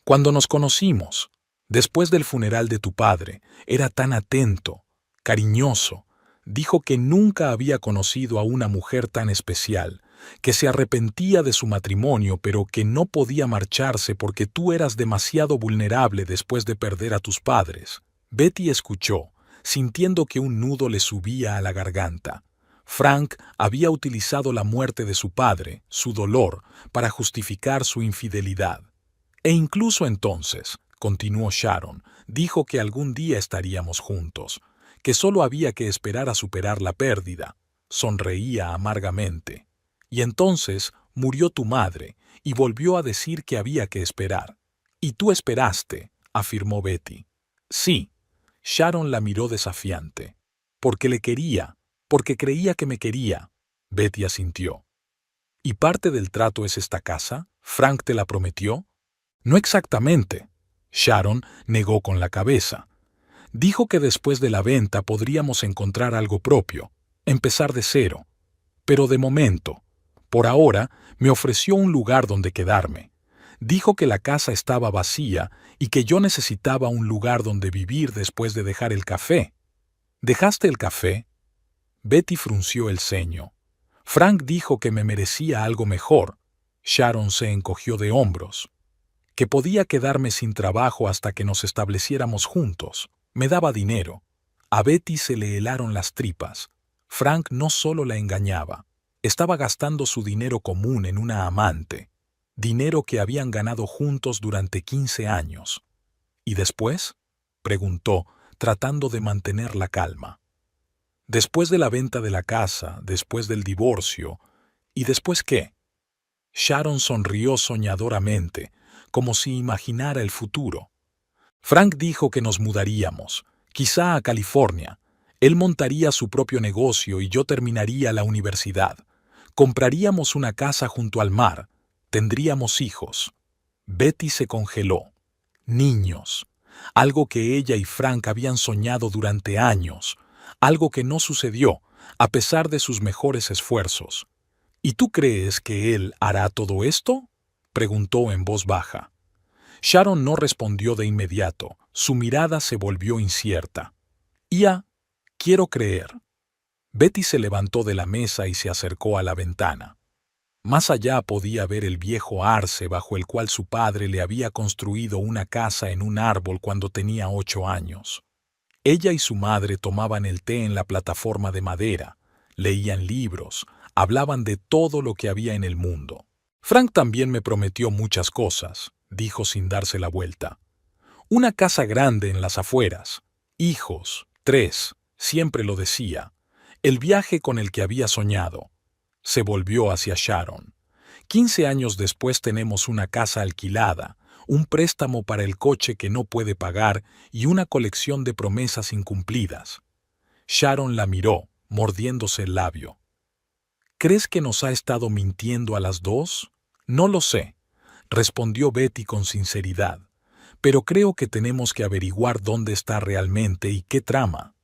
Cuando nos conocimos, después del funeral de tu padre, era tan atento, cariñoso. Dijo que nunca había conocido a una mujer tan especial, que se arrepentía de su matrimonio, pero que no podía marcharse porque tú eras demasiado vulnerable después de perder a tus padres. Betty escuchó, sintiendo que un nudo le subía a la garganta. Frank había utilizado la muerte de su padre, su dolor, para justificar su infidelidad. E incluso entonces, continuó Sharon, dijo que algún día estaríamos juntos, que solo había que esperar a superar la pérdida. Sonreía amargamente. Y entonces murió tu madre, y volvió a decir que había que esperar. Y tú esperaste, afirmó Betty. Sí. Sharon la miró desafiante. Porque le quería, porque creía que me quería. Betty asintió. ¿Y parte del trato es esta casa? ¿Frank te la prometió? No exactamente. Sharon negó con la cabeza. Dijo que después de la venta podríamos encontrar algo propio, empezar de cero. Pero de momento, por ahora, me ofreció un lugar donde quedarme. Dijo que la casa estaba vacía y que yo necesitaba un lugar donde vivir después de dejar el café. ¿Dejaste el café? Betty frunció el ceño. Frank dijo que me merecía algo mejor. Sharon se encogió de hombros. Que podía quedarme sin trabajo hasta que nos estableciéramos juntos. Me daba dinero. A Betty se le helaron las tripas. Frank no solo la engañaba, estaba gastando su dinero común en una amante, dinero que habían ganado juntos durante 15 años. ¿Y después?, preguntó, tratando de mantener la calma. Después de la venta de la casa, después del divorcio, ¿y después qué? Sharon sonrió soñadoramente, como si imaginara el futuro. Frank dijo que nos mudaríamos, quizá a California. Él montaría su propio negocio y yo terminaría la universidad. Compraríamos una casa junto al mar. Tendríamos hijos. Betty se congeló. Niños. Algo que ella y Frank habían soñado durante años. Algo que no sucedió, a pesar de sus mejores esfuerzos. ¿Y tú crees que él hará todo esto?, preguntó en voz baja. Sharon no respondió de inmediato. Su mirada se volvió incierta. Quiero creer. Betty se levantó de la mesa y se acercó a la ventana. Más allá podía ver el viejo arce bajo el cual su padre le había construido una casa en un árbol cuando tenía 8 años. Ella y su madre tomaban el té en la plataforma de madera, leían libros, hablaban de todo lo que había en el mundo. Frank también me prometió muchas cosas, dijo sin darse la vuelta. Una casa grande en las afueras, hijos, 3, siempre lo decía, el viaje con el que había soñado. Se volvió hacia Sharon. 15 años después tenemos una casa alquilada, un préstamo para el coche que no puede pagar y una colección de promesas incumplidas. Sharon la miró, mordiéndose el labio. ¿Crees que nos ha estado mintiendo a las dos? No lo sé, respondió Betty con sinceridad, pero creo que tenemos que averiguar dónde está realmente y qué trama.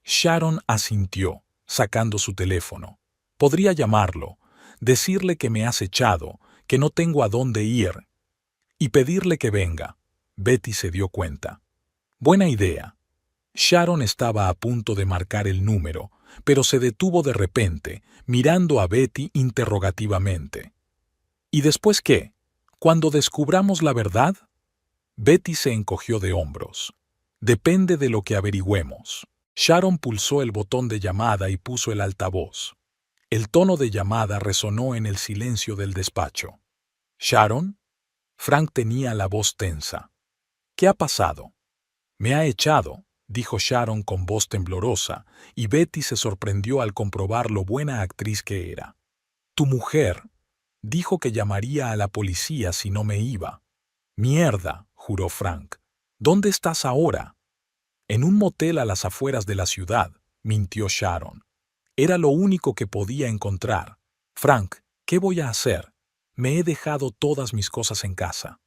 Sharon asintió, sacando su teléfono. Podría llamarlo, decirle que me has echado, que no tengo a dónde ir, y pedirle que venga. Betty se dio cuenta. Buena idea. Sharon estaba a punto de marcar el número, pero se detuvo de repente, mirando a Betty interrogativamente. ¿Y después qué? ¿Cuando descubramos la verdad? Betty se encogió de hombros. Depende de lo que averigüemos. Sharon pulsó el botón de llamada y puso el altavoz. El tono de llamada resonó en el silencio del despacho. ¿Sharon? Frank tenía la voz tensa. ¿Qué ha pasado? Me ha echado, dijo Sharon con voz temblorosa, y Betty se sorprendió al comprobar lo buena actriz que era. Tu mujer dijo que llamaría a la policía si no me iba. Mierda, juró Frank. ¿Dónde estás ahora? En un motel a las afueras de la ciudad, mintió Sharon. Era lo único que podía encontrar. Frank, ¿qué voy a hacer? Me he dejado todas mis cosas en casa.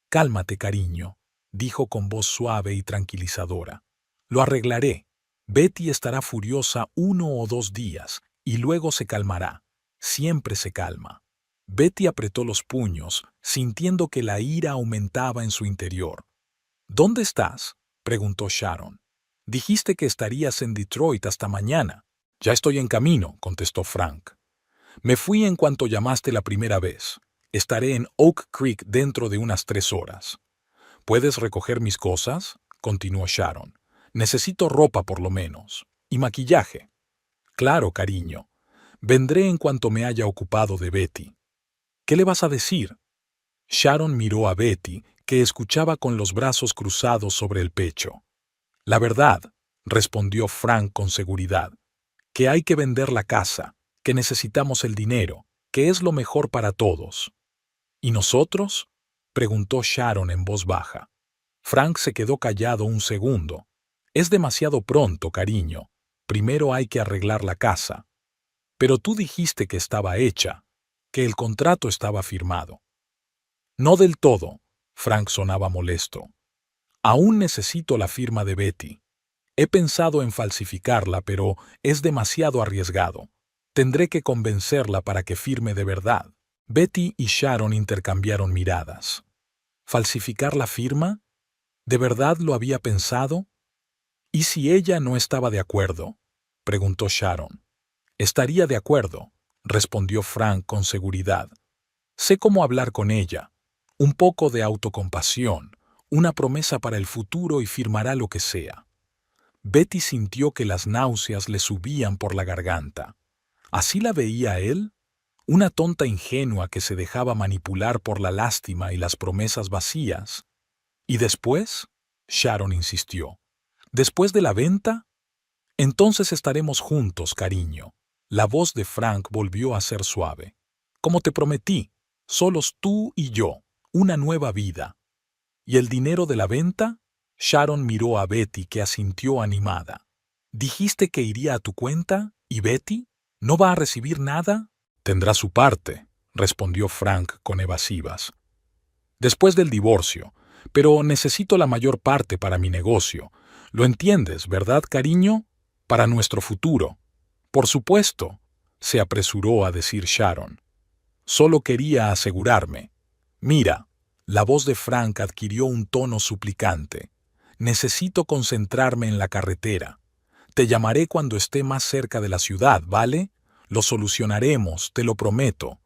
Cálmate, cariño, dijo con voz suave y tranquilizadora. Lo arreglaré. Betty estará furiosa 1 o 2 días, y luego se calmará. Siempre se calma. Betty apretó los puños, sintiendo que la ira aumentaba en su interior. ¿Dónde estás?, preguntó Sharon. Dijiste que estarías en Detroit hasta mañana. Ya estoy en camino, contestó Frank. Me fui en cuanto llamaste la primera vez. Estaré en Oak Creek dentro de unas 3 horas. ¿Puedes recoger mis cosas?, continuó Sharon. Necesito ropa por lo menos. Y maquillaje. Claro, cariño. Vendré en cuanto me haya ocupado de Betty. ¿Qué le vas a decir? Sharon miró a Betty, que escuchaba con los brazos cruzados sobre el pecho. La verdad, respondió Frank con seguridad, que hay que vender la casa, que necesitamos el dinero, que es lo mejor para todos. ¿Y nosotros? Preguntó Sharon en voz baja. Frank se quedó callado un segundo. Es demasiado pronto, cariño. Primero hay que arreglar la casa. Pero tú dijiste que estaba hecha, que el contrato estaba firmado. No del todo. Frank sonaba molesto. Aún necesito la firma de Betty. He pensado en falsificarla, pero es demasiado arriesgado. Tendré que convencerla para que firme de verdad. Betty y Sharon intercambiaron miradas. ¿Falsificar la firma? ¿De verdad lo había pensado? ¿Y si ella no estaba de acuerdo? Preguntó Sharon. Estaría de acuerdo, respondió Frank con seguridad. Sé cómo hablar con ella. Un poco de autocompasión, una promesa para el futuro y firmará lo que sea. Betty sintió que las náuseas le subían por la garganta. ¿Así la veía él? Una tonta ingenua que se dejaba manipular por la lástima y las promesas vacías. ¿Y después? Sharon insistió. ¿Después de la venta? Entonces estaremos juntos, cariño. La voz de Frank volvió a ser suave. Como te prometí, solos tú y yo, una nueva vida. ¿Y el dinero de la venta? Sharon miró a Betty, que asintió animada. ¿Dijiste que iría a tu cuenta? ¿Y Betty? ¿No va a recibir nada? Tendrá su parte, respondió Frank con evasivas. Después del divorcio, pero necesito la mayor parte para mi negocio. ¿Lo entiendes, verdad, cariño? Para nuestro futuro. Por supuesto, se apresuró a decir Sharon. Solo quería asegurarme. Mira, la voz de Frank adquirió un tono suplicante. Necesito concentrarme en la carretera. Te llamaré cuando esté más cerca de la ciudad, ¿vale? Lo solucionaremos, te lo prometo.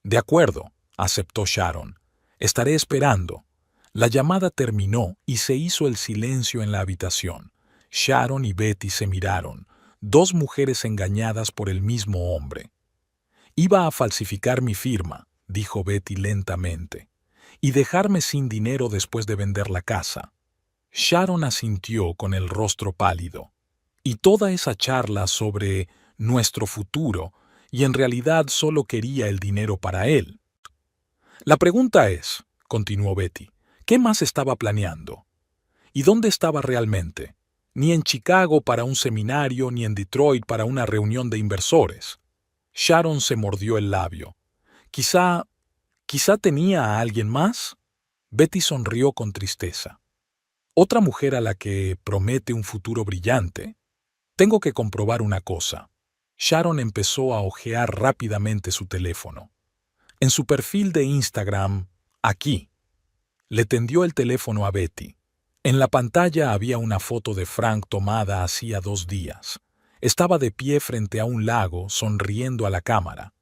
De acuerdo, aceptó Sharon. Estaré esperando. La llamada terminó y se hizo el silencio en la habitación. Sharon y Betty se miraron, dos mujeres engañadas por el mismo hombre. Iba a falsificar mi firma, dijo Betty lentamente, y dejarme sin dinero después de vender la casa. Sharon asintió con el rostro pálido. Y toda esa charla sobre nuestro futuro, y en realidad solo quería el dinero para él. La pregunta es, continuó Betty, ¿qué más estaba planeando? ¿Y dónde estaba realmente? Ni en Chicago para un seminario, ni en Detroit para una reunión de inversores. Sharon se mordió el labio. Quizá tenía a alguien más. Betty sonrió con tristeza. ¿Otra mujer a la que promete un futuro brillante? Tengo que comprobar una cosa. Sharon empezó a hojear rápidamente su teléfono. En su perfil de Instagram, aquí. Le tendió el teléfono a Betty. En la pantalla había una foto de Frank tomada hacía 2 días. Estaba de pie frente a un lago, sonriendo a la cámara.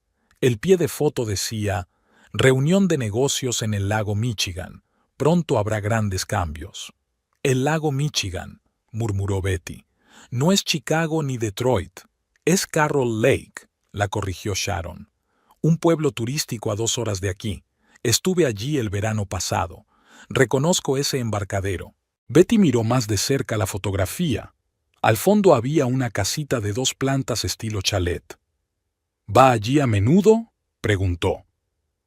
El pie de foto decía, reunión de negocios en el lago Michigan. Pronto habrá grandes cambios. El lago Michigan, murmuró Betty. No es Chicago ni Detroit. Es Carroll Lake, la corrigió Sharon. Un pueblo turístico a 2 horas de aquí. Estuve allí el verano pasado. Reconozco ese embarcadero. Betty miró más de cerca la fotografía. Al fondo había una casita de 2 plantas estilo chalet. ¿Va allí a menudo? Preguntó.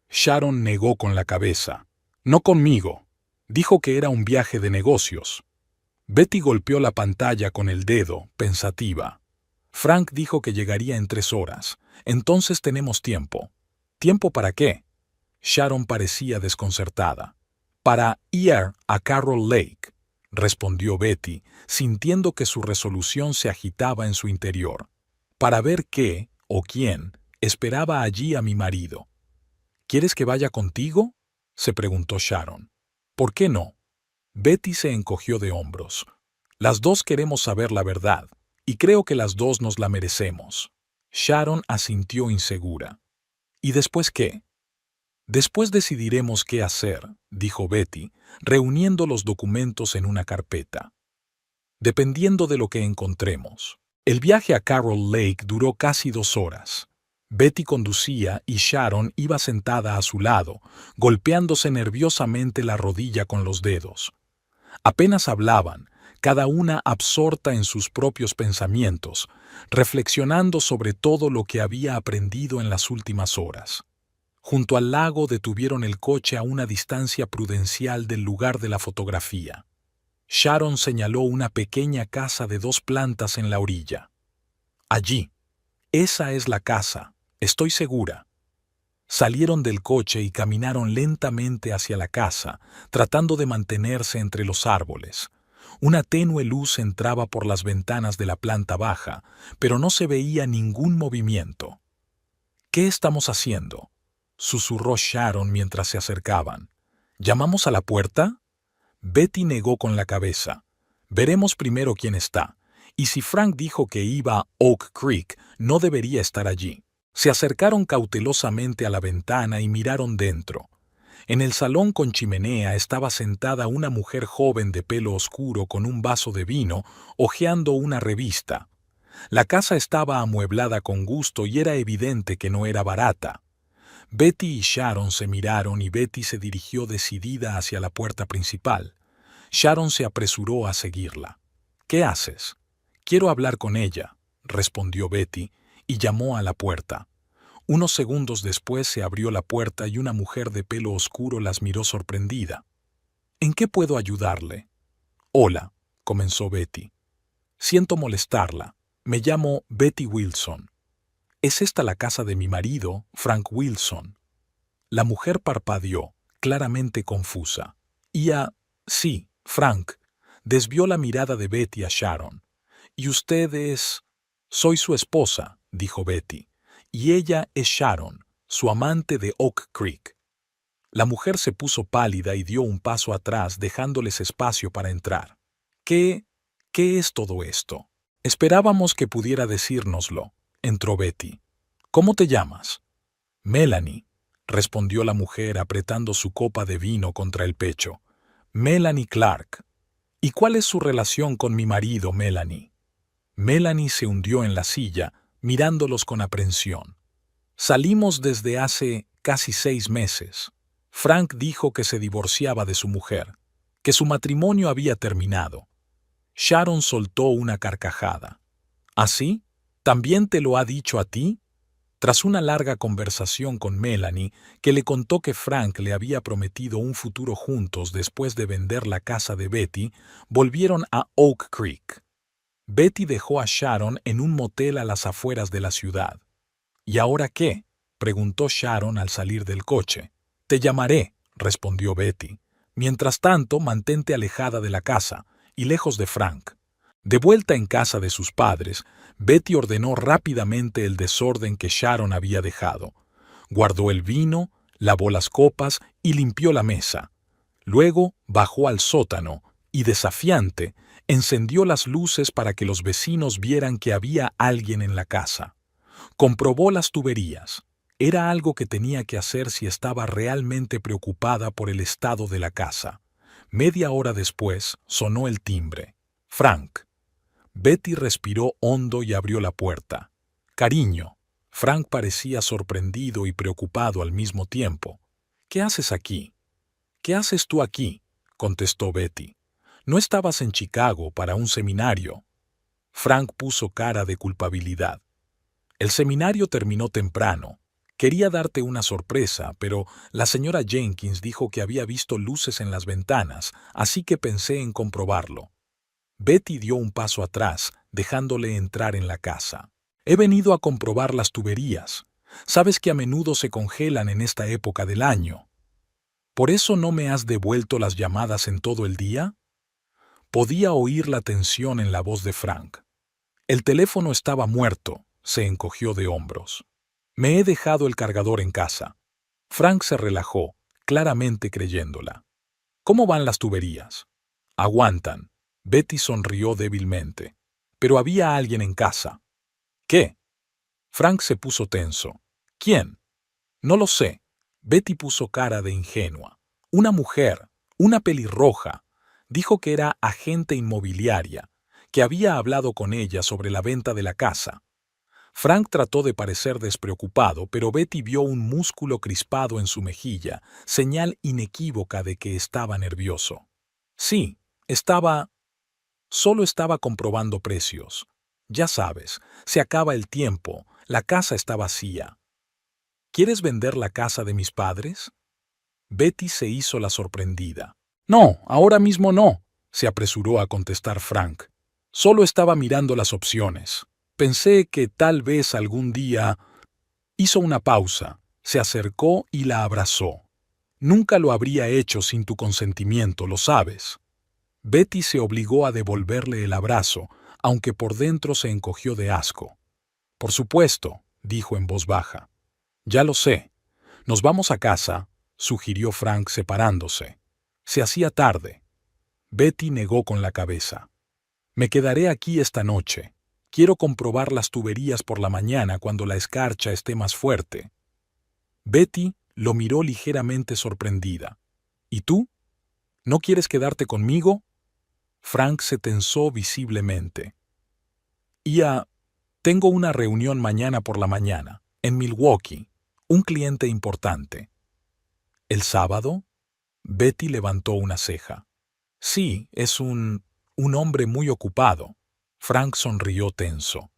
Sharon negó con la cabeza. No conmigo. Dijo que era un viaje de negocios. Betty golpeó la pantalla con el dedo, pensativa. Frank dijo que llegaría en 3 horas. Entonces tenemos tiempo. ¿Tiempo para qué? Sharon parecía desconcertada. Para ir a Carroll Lake, respondió Betty, sintiendo que su resolución se agitaba en su interior. Para ver qué, o quién, esperaba allí a mi marido. ¿Quieres que vaya contigo? Se preguntó Sharon. ¿Por qué no? Betty se encogió de hombros. Las dos queremos saber la verdad, y creo que las dos nos la merecemos. Sharon asintió insegura. ¿Y después qué? Después decidiremos qué hacer, dijo Betty, reuniendo los documentos en una carpeta. Dependiendo de lo que encontremos. El viaje a Carroll Lake duró casi 2 horas. Betty conducía y Sharon iba sentada a su lado, golpeándose nerviosamente la rodilla con los dedos. Apenas hablaban, cada una absorta en sus propios pensamientos, reflexionando sobre todo lo que había aprendido en las últimas horas. Junto al lago detuvieron el coche a una distancia prudencial del lugar de la fotografía. Sharon señaló una pequeña casa de 2 plantas en la orilla. Allí. Esa es la casa, estoy segura. Salieron del coche y caminaron lentamente hacia la casa, tratando de mantenerse entre los árboles. Una tenue luz entraba por las ventanas de la planta baja, pero no se veía ningún movimiento. ¿Qué estamos haciendo?, susurró Sharon mientras se acercaban. ¿Llamamos a la puerta? Betty negó con la cabeza. Veremos primero quién está, y si Frank dijo que iba a Oak Creek, no debería estar allí. Se acercaron cautelosamente a la ventana y miraron dentro. En el salón con chimenea estaba sentada una mujer joven de pelo oscuro con un vaso de vino, hojeando una revista. La casa estaba amueblada con gusto y era evidente que no era barata. Betty y Sharon se miraron y Betty se dirigió decidida hacia la puerta principal. Sharon se apresuró a seguirla. ¿Qué haces? Quiero hablar con ella, respondió Betty, y llamó a la puerta. Unos segundos después se abrió la puerta y una mujer de pelo oscuro las miró sorprendida. ¿En qué puedo ayudarle? Hola, comenzó Betty. Siento molestarla. Me llamo Betty Wilson. ¿Es esta la casa de mi marido, Frank Wilson? La mujer parpadeó, claramente confusa. Sí, Frank. Desvió la mirada de Betty a Sharon. ¿Y usted es...? Soy su esposa, dijo Betty. Y ella es Sharon, su amante de Oak Creek. La mujer se puso pálida y dio un paso atrás, dejándoles espacio para entrar. ¿Qué es todo esto? Esperábamos que pudiera decírnoslo, entró Betty. ¿Cómo te llamas? Melanie, respondió la mujer apretando su copa de vino contra el pecho. Melanie Clark. ¿Y cuál es su relación con mi marido, Melanie? Melanie se hundió en la silla, mirándolos con aprensión. Salimos desde hace casi 6 meses. Frank dijo que se divorciaba de su mujer, que su matrimonio había terminado. Sharon soltó una carcajada. ¿Así? ¿También te lo ha dicho a ti? Tras una larga conversación con Melanie, que le contó que Frank le había prometido un futuro juntos después de vender la casa de Betty, volvieron a Oak Creek. Betty dejó a Sharon en un motel a las afueras de la ciudad. ¿Y ahora qué?, preguntó Sharon al salir del coche. Te llamaré, respondió Betty. Mientras tanto, mantente alejada de la casa y lejos de Frank. De vuelta en casa de sus padres, Betty ordenó rápidamente el desorden que Sharon había dejado. Guardó el vino, lavó las copas y limpió la mesa. Luego bajó al sótano y, desafiante, encendió las luces para que los vecinos vieran que había alguien en la casa. Comprobó las tuberías. Era algo que tenía que hacer si estaba realmente preocupada por el estado de la casa. Media hora después sonó el timbre. Frank. Betty respiró hondo y abrió la puerta. Cariño. Frank parecía sorprendido y preocupado al mismo tiempo. ¿Qué haces aquí? ¿Qué haces tú aquí?, contestó Betty. ¿No estabas en Chicago para un seminario? Frank puso cara de culpabilidad. El seminario terminó temprano. Quería darte una sorpresa, pero la señora Jenkins dijo que había visto luces en las ventanas, así que pensé en comprobarlo. Betty dio un paso atrás, dejándole entrar en la casa. He venido a comprobar las tuberías. Sabes que a menudo se congelan en esta época del año. ¿Por eso no me has devuelto las llamadas en todo el día? Podía oír la tensión en la voz de Frank. El teléfono estaba muerto, se encogió de hombros. Me he dejado el cargador en casa. Frank se relajó, claramente creyéndola. ¿Cómo van las tuberías? Aguantan. Betty sonrió débilmente. Pero había alguien en casa. ¿Qué? Frank se puso tenso. ¿Quién? No lo sé. Betty puso cara de ingenua. Una mujer, una pelirroja. Dijo que era agente inmobiliaria, que había hablado con ella sobre la venta de la casa. Frank trató de parecer despreocupado, pero Betty vio un músculo crispado en su mejilla, señal inequívoca de que estaba nervioso. Sí, solo estaba comprobando precios. Ya sabes, se acaba el tiempo, la casa está vacía. ¿Quieres vender la casa de mis padres? Betty se hizo la sorprendida. No, ahora mismo no, se apresuró a contestar Frank. Solo estaba mirando las opciones. Pensé que tal vez algún día... Hizo una pausa, se acercó y la abrazó. Nunca lo habría hecho sin tu consentimiento, lo sabes. Betty se obligó a devolverle el abrazo, aunque por dentro se encogió de asco. Por supuesto, dijo en voz baja. Ya lo sé. Nos vamos a casa, sugirió Frank separándose. Se hacía tarde. Betty negó con la cabeza. Me quedaré aquí esta noche. Quiero comprobar las tuberías por la mañana cuando la escarcha esté más fuerte. Betty lo miró ligeramente sorprendida. ¿Y tú? ¿No quieres quedarte conmigo? Frank se tensó visiblemente. Tengo una reunión mañana por la mañana, en Milwaukee, un cliente importante. ¿El sábado? Betty levantó una ceja. Sí, es un hombre muy ocupado. Frank sonrió tenso.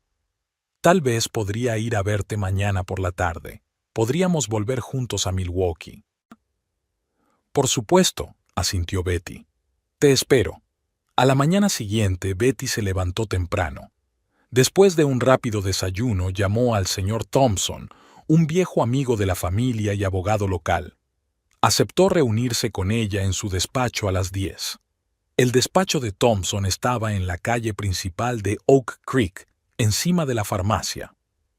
Tal vez podría ir a verte mañana por la tarde. Podríamos volver juntos a Milwaukee. Por supuesto, asintió Betty. Te espero. A la mañana siguiente, Betty se levantó temprano. Después de un rápido desayuno, llamó al señor Thompson, un viejo amigo de la familia y abogado local. Aceptó reunirse con ella en su despacho a las 10. El despacho de Thompson estaba en la calle principal de Oak Creek, encima de la farmacia.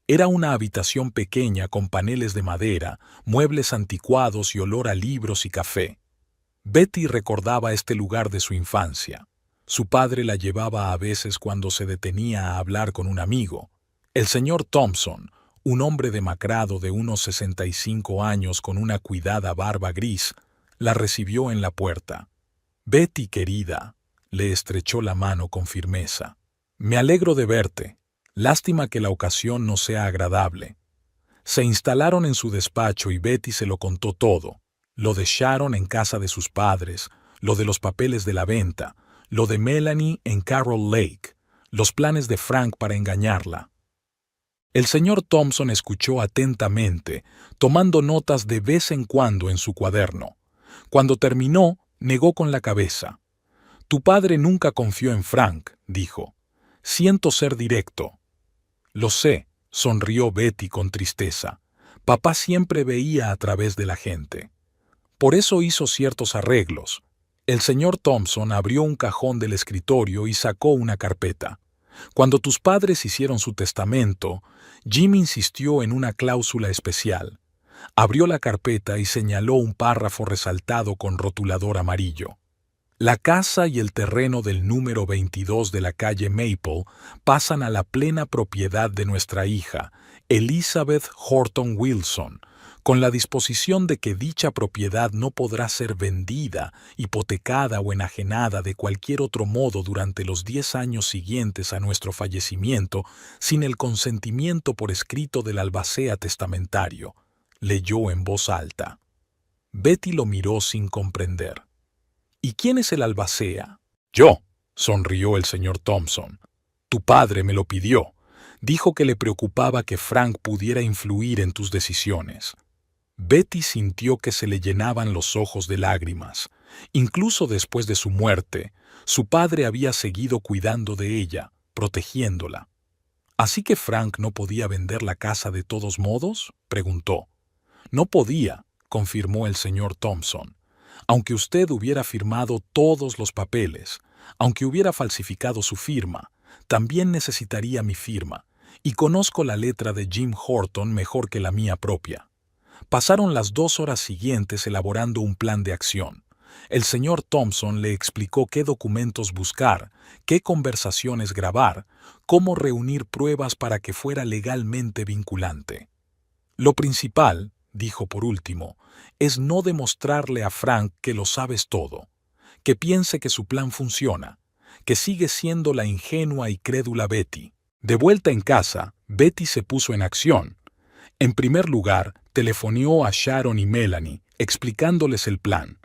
Era una habitación pequeña con paneles de madera, muebles anticuados y olor a libros y café. Betty recordaba este lugar de su infancia. Su padre la llevaba a veces cuando se detenía a hablar con un amigo. El señor Thompson, un hombre demacrado de unos 65 años con una cuidada barba gris, la recibió en la puerta. Betty, querida, le estrechó la mano con firmeza. Me alegro de verte. Lástima que la ocasión no sea agradable. Se instalaron en su despacho y Betty se lo contó todo. Lo de Sharon en casa de sus padres, lo de los papeles de la venta, lo de Melanie en Carroll Lake, los planes de Frank para engañarla. El señor Thompson escuchó atentamente, tomando notas de vez en cuando en su cuaderno. Cuando terminó, negó con la cabeza. Tu padre nunca confió en Frank, dijo. Siento ser directo. Lo sé, sonrió Betty con tristeza. Papá siempre veía a través de la gente. Por eso hizo ciertos arreglos. El señor Thompson abrió un cajón del escritorio y sacó una carpeta. Cuando tus padres hicieron su testamento, Jim insistió en una cláusula especial. Abrió la carpeta y señaló un párrafo resaltado con rotulador amarillo. La casa y el terreno del número 22 de la calle Maple pasan a la plena propiedad de nuestra hija, Elizabeth Horton Wilson, con la disposición de que dicha propiedad no podrá ser vendida, hipotecada o enajenada de cualquier otro modo durante los 10 años siguientes a nuestro fallecimiento sin el consentimiento por escrito del albacea testamentario, leyó en voz alta. Betty lo miró sin comprender. ¿Y quién es el albacea? Yo, sonrió el señor Thompson. Tu padre me lo pidió. Dijo que le preocupaba que Frank pudiera influir en tus decisiones. Betty sintió que se le llenaban los ojos de lágrimas. Incluso después de su muerte, su padre había seguido cuidando de ella, protegiéndola. ¿Así que Frank no podía vender la casa de todos modos? Preguntó. No podía, confirmó el señor Thompson. Aunque usted hubiera firmado todos los papeles, aunque hubiera falsificado su firma, también necesitaría mi firma, y conozco la letra de Jim Horton mejor que la mía propia. Pasaron las 2 horas siguientes elaborando un plan de acción. El señor Thompson le explicó qué documentos buscar, qué conversaciones grabar, cómo reunir pruebas para que fuera legalmente vinculante. Lo principal, dijo por último, es no demostrarle a Frank que lo sabes todo, que piense que su plan funciona, que sigue siendo la ingenua y crédula Betty. De vuelta en casa, Betty se puso en acción. En primer lugar, telefoneó a Sharon y Melanie, explicándoles el plan.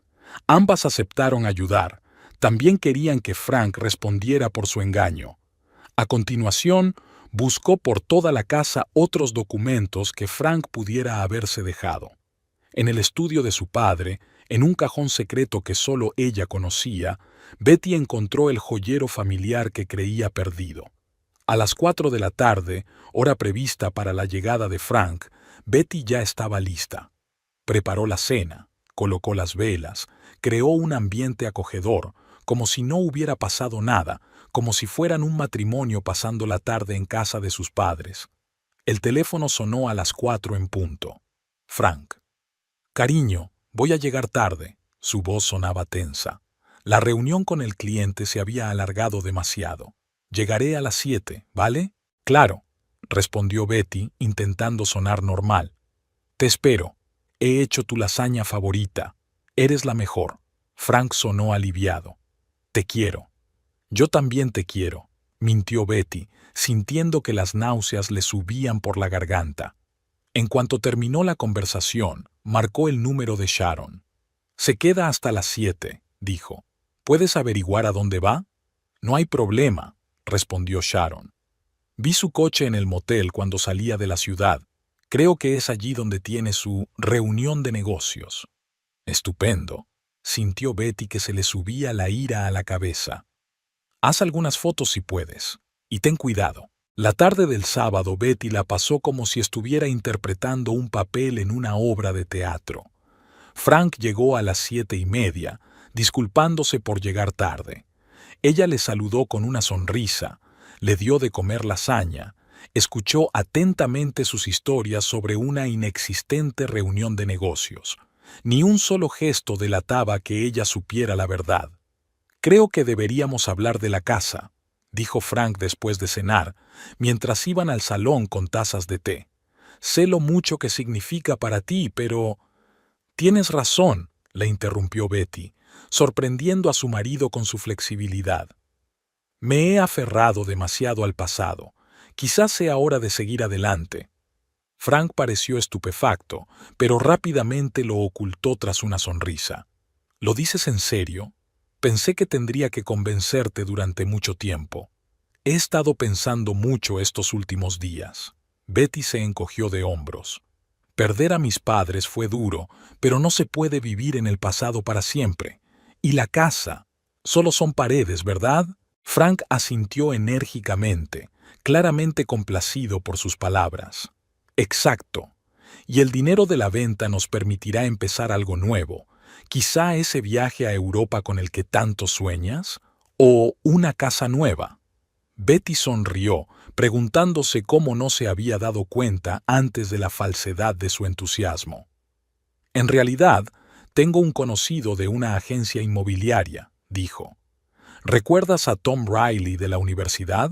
Ambas aceptaron ayudar. También querían que Frank respondiera por su engaño. A continuación, buscó por toda la casa otros documentos que Frank pudiera haberse dejado. En el estudio de su padre, en un cajón secreto que solo ella conocía, Betty encontró el joyero familiar que creía perdido. A las 4 de la tarde, hora prevista para la llegada de Frank, Betty ya estaba lista. Preparó la cena, colocó las velas, creó un ambiente acogedor, como si no hubiera pasado nada, como si fueran un matrimonio pasando la tarde en casa de sus padres. El teléfono sonó a las 4 en punto. Frank. «Cariño, voy a llegar tarde». Su voz sonaba tensa. La reunión con el cliente se había alargado demasiado. «Llegaré a las 7, ¿vale?» «Claro», respondió Betty, intentando sonar normal. «Te espero. He hecho tu lasaña favorita. Eres la mejor». Frank sonó aliviado. «Te quiero». «Yo también te quiero», mintió Betty, sintiendo que las náuseas le subían por la garganta. En cuanto terminó la conversación, marcó el número de Sharon. «Se queda hasta las 7», dijo. «¿Puedes averiguar a dónde va?» «No hay problema», respondió Sharon. «Vi su coche en el motel cuando salía de la ciudad. Creo que es allí donde tiene su reunión de negocios». «Estupendo», sintió Betty que se le subía la ira a la cabeza. «Haz algunas fotos si puedes. Y ten cuidado». La tarde del sábado Betty la pasó como si estuviera interpretando un papel en una obra de teatro. Frank llegó a las 7:30, disculpándose por llegar tarde. Ella le saludó con una sonrisa, le dio de comer lasaña, escuchó atentamente sus historias sobre una inexistente reunión de negocios. Ni un solo gesto delataba que ella supiera la verdad. «Creo que deberíamos hablar de la casa», dijo Frank después de cenar, mientras iban al salón con tazas de té. «Sé lo mucho que significa para ti, pero...» «Tienes razón», le interrumpió Betty, sorprendiendo a su marido con su flexibilidad. «Me he aferrado demasiado al pasado. Quizás sea hora de seguir adelante». Frank pareció estupefacto, pero rápidamente lo ocultó tras una sonrisa. «¿Lo dices en serio? Pensé que tendría que convencerte durante mucho tiempo. He estado pensando mucho estos últimos días». Betty se encogió de hombros. «Perder a mis padres fue duro, pero no se puede vivir en el pasado para siempre. Y la casa. Solo son paredes, ¿verdad?» Frank asintió enérgicamente, claramente complacido por sus palabras. «Exacto. Y el dinero de la venta nos permitirá empezar algo nuevo. Quizá ese viaje a Europa con el que tanto sueñas, o una casa nueva». Betty sonrió, preguntándose cómo no se había dado cuenta antes de la falsedad de su entusiasmo. «En realidad, tengo un conocido de una agencia inmobiliaria», dijo. «¿Recuerdas a Tom Riley de la universidad?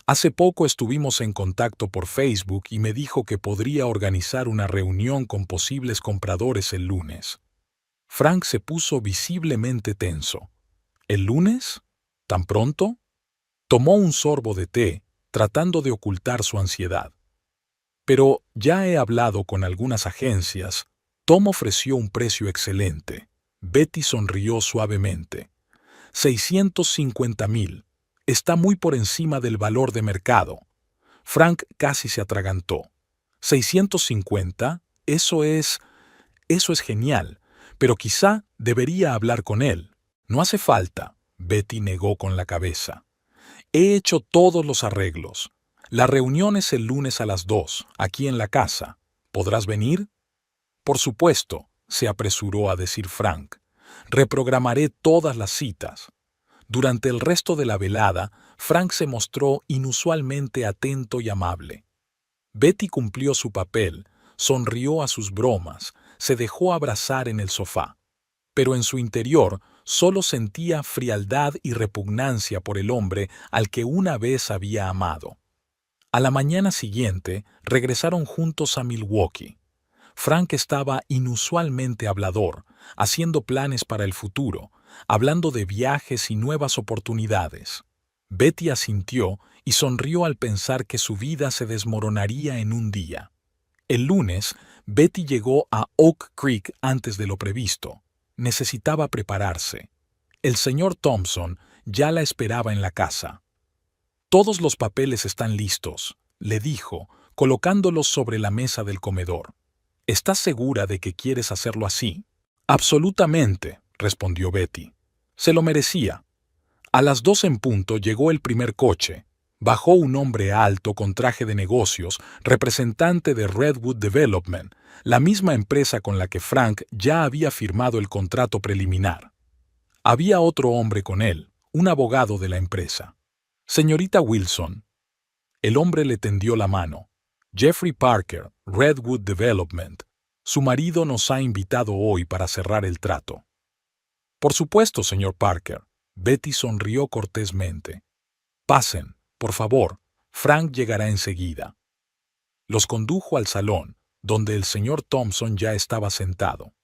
Hace poco estuvimos en contacto por Facebook y me dijo que podría organizar una reunión con posibles compradores el lunes». Frank se puso visiblemente tenso. «¿El lunes? ¿Tan pronto?» Tomó un sorbo de té, tratando de ocultar su ansiedad. «Pero ya he hablado con algunas agencias. Tom ofreció un precio excelente». Betty sonrió suavemente. «$650,000. Está muy por encima del valor de mercado». Frank casi se atragantó. «¿650? Eso es genial. Pero quizá debería hablar con él». «No hace falta», Betty negó con la cabeza. «He hecho todos los arreglos. La reunión es el lunes a las 2, aquí en la casa. ¿Podrás venir?» «Por supuesto», se apresuró a decir Frank. «Reprogramaré todas las citas». Durante el resto de la velada, Frank se mostró inusualmente atento y amable. Betty cumplió su papel, sonrió a sus bromas, se dejó abrazar en el sofá. Pero en su interior solo sentía frialdad y repugnancia por el hombre al que una vez había amado. A la mañana siguiente regresaron juntos a Milwaukee. Frank estaba inusualmente hablador, haciendo planes para el futuro, hablando de viajes y nuevas oportunidades. Betty asintió y sonrió al pensar que su vida se desmoronaría en un día. El lunes, Betty llegó a Oak Creek antes de lo previsto. Necesitaba prepararse. El señor Thompson ya la esperaba en la casa. «Todos los papeles están listos», le dijo, colocándolos sobre la mesa del comedor. «¿Estás segura de que quieres hacerlo así?» «Absolutamente», respondió Betty. Se lo merecía. A las 2 en punto llegó el primer coche. Bajó un hombre alto con traje de negocios, representante de Redwood Development, la misma empresa con la que Frank ya había firmado el contrato preliminar. Había otro hombre con él, un abogado de la empresa. «Señorita Wilson». El hombre le tendió la mano. «Jeffrey Parker, Redwood Development. Su marido nos ha invitado hoy para cerrar el trato». «Por supuesto, señor Parker». Betty sonrió cortésmente. «Pasen, por favor. Frank llegará enseguida». Los condujo al salón, donde el señor Thompson ya estaba sentado.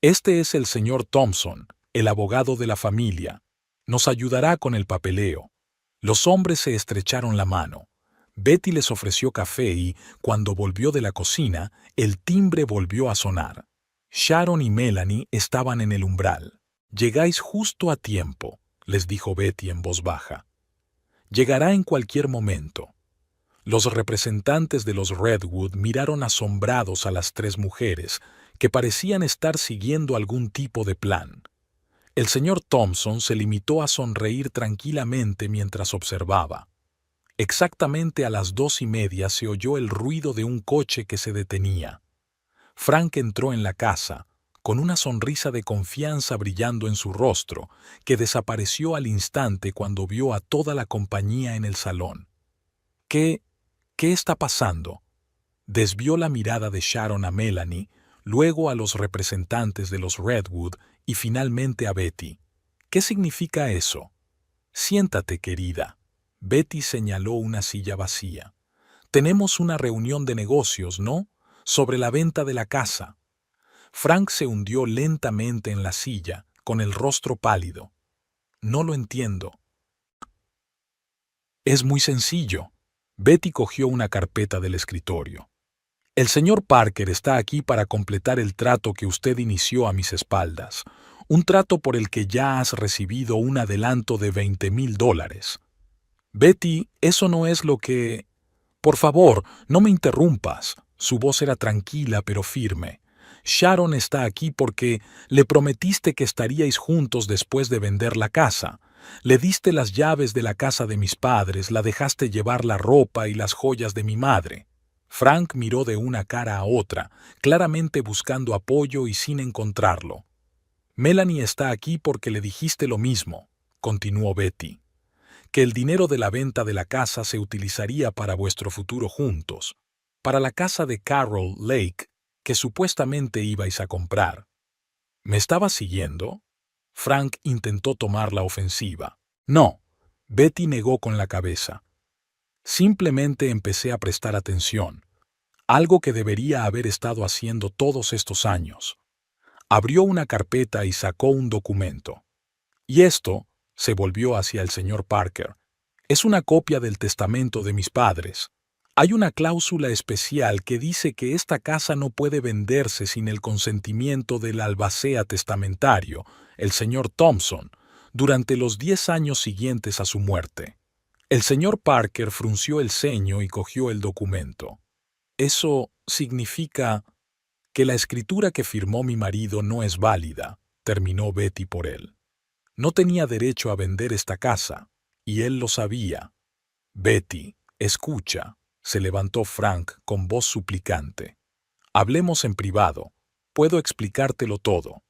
«Este es el señor Thompson, el abogado de la familia. Nos ayudará con el papeleo». Los hombres se estrecharon la mano. Betty les ofreció café y, cuando volvió de la cocina, el timbre volvió a sonar. Sharon y Melanie estaban en el umbral. «Llegáis justo a tiempo», les dijo Betty en voz baja. «Llegará en cualquier momento». Los representantes de los Redwood miraron asombrados a las 3 mujeres, que parecían estar siguiendo algún tipo de plan. El señor Thompson se limitó a sonreír tranquilamente mientras observaba. Exactamente a las 2:30 se oyó el ruido de un coche que se detenía. Frank entró en la casa, con una sonrisa de confianza brillando en su rostro, que desapareció al instante cuando vio a toda la compañía en el salón. ¿Qué está pasando?» Desvió la mirada de Sharon a Melanie, luego a los representantes de los Redwood y finalmente a Betty. «¿Qué significa eso?» «Siéntate, querida». Betty señaló una silla vacía. «Tenemos una reunión de negocios, ¿no? Sobre la venta de la casa». Frank se hundió lentamente en la silla, con el rostro pálido. «No lo entiendo». «Es muy sencillo». Betty cogió una carpeta del escritorio. «El señor Parker está aquí para completar el trato que usted inició a mis espaldas, un trato por el que ya has recibido un adelanto de $20,000. Betty, eso no es lo que... Por favor, no me interrumpas». Su voz era tranquila pero firme. «Sharon está aquí porque le prometiste que estaríais juntos después de vender la casa. Le diste las llaves de la casa de mis padres, la dejaste llevar la ropa y las joyas de mi madre». Frank miró de una cara a otra, claramente buscando apoyo y sin encontrarlo. «Melanie está aquí porque le dijiste lo mismo», continuó Betty, «que el dinero de la venta de la casa se utilizaría para vuestro futuro juntos, para la casa de Carroll Lake que supuestamente ibais a comprar». «¿Me estabas siguiendo?» Frank intentó tomar la ofensiva. «No», Betty negó con la cabeza. «Simplemente empecé a prestar atención, algo que debería haber estado haciendo todos estos años». Abrió una carpeta y sacó un documento. «Y esto», se volvió hacia el señor Parker, «es una copia del testamento de mis padres. Hay una cláusula especial que dice que esta casa no puede venderse sin el consentimiento del albacea testamentario, el señor Thompson, durante los 10 años siguientes a su muerte». El señor Parker frunció el ceño y cogió el documento. «Eso significa que la escritura que firmó mi marido no es válida», terminó Betty por él. «No tenía derecho a vender esta casa, y él lo sabía». «Betty, escucha», se levantó Frank con voz suplicante. «Hablemos en privado. Puedo explicártelo todo».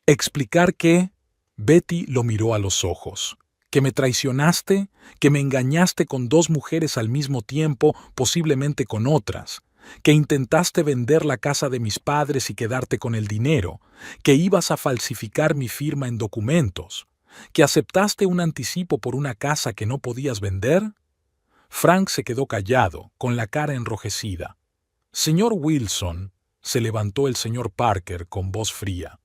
«¿Explicar qué?» Betty lo miró a los ojos. «¿Que me traicionaste? ¿Que me engañaste con 2 mujeres al mismo tiempo, posiblemente con otras? ¿Que intentaste vender la casa de mis padres y quedarte con el dinero? ¿Que ibas a falsificar mi firma en documentos? ¿Que aceptaste un anticipo por una casa que no podías vender?» Frank se quedó callado, con la cara enrojecida. «Señor Wilson», se levantó el señor Parker con voz fría.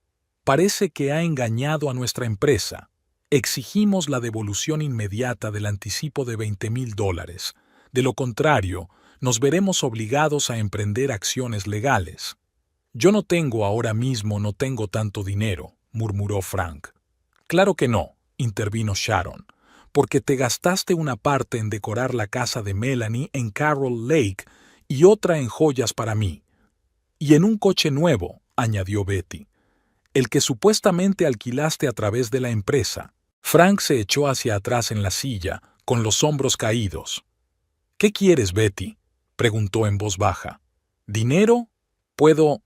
Parece que ha engañado a nuestra empresa. Exigimos la devolución inmediata del anticipo de $20,000. De lo contrario, nos veremos obligados a emprender acciones legales. Yo no tengo tanto dinero, murmuró Frank. Claro que no, intervino Sharon, porque te gastaste una parte en decorar la casa de Melanie en Carroll Lake y otra en joyas para mí. Y en un coche nuevo, añadió Betty, el que supuestamente alquilaste a través de la empresa. Frank se echó hacia atrás en la silla, con los hombros caídos. ¿Qué quieres, Betty?, preguntó en voz baja. ¿Dinero? Puedo...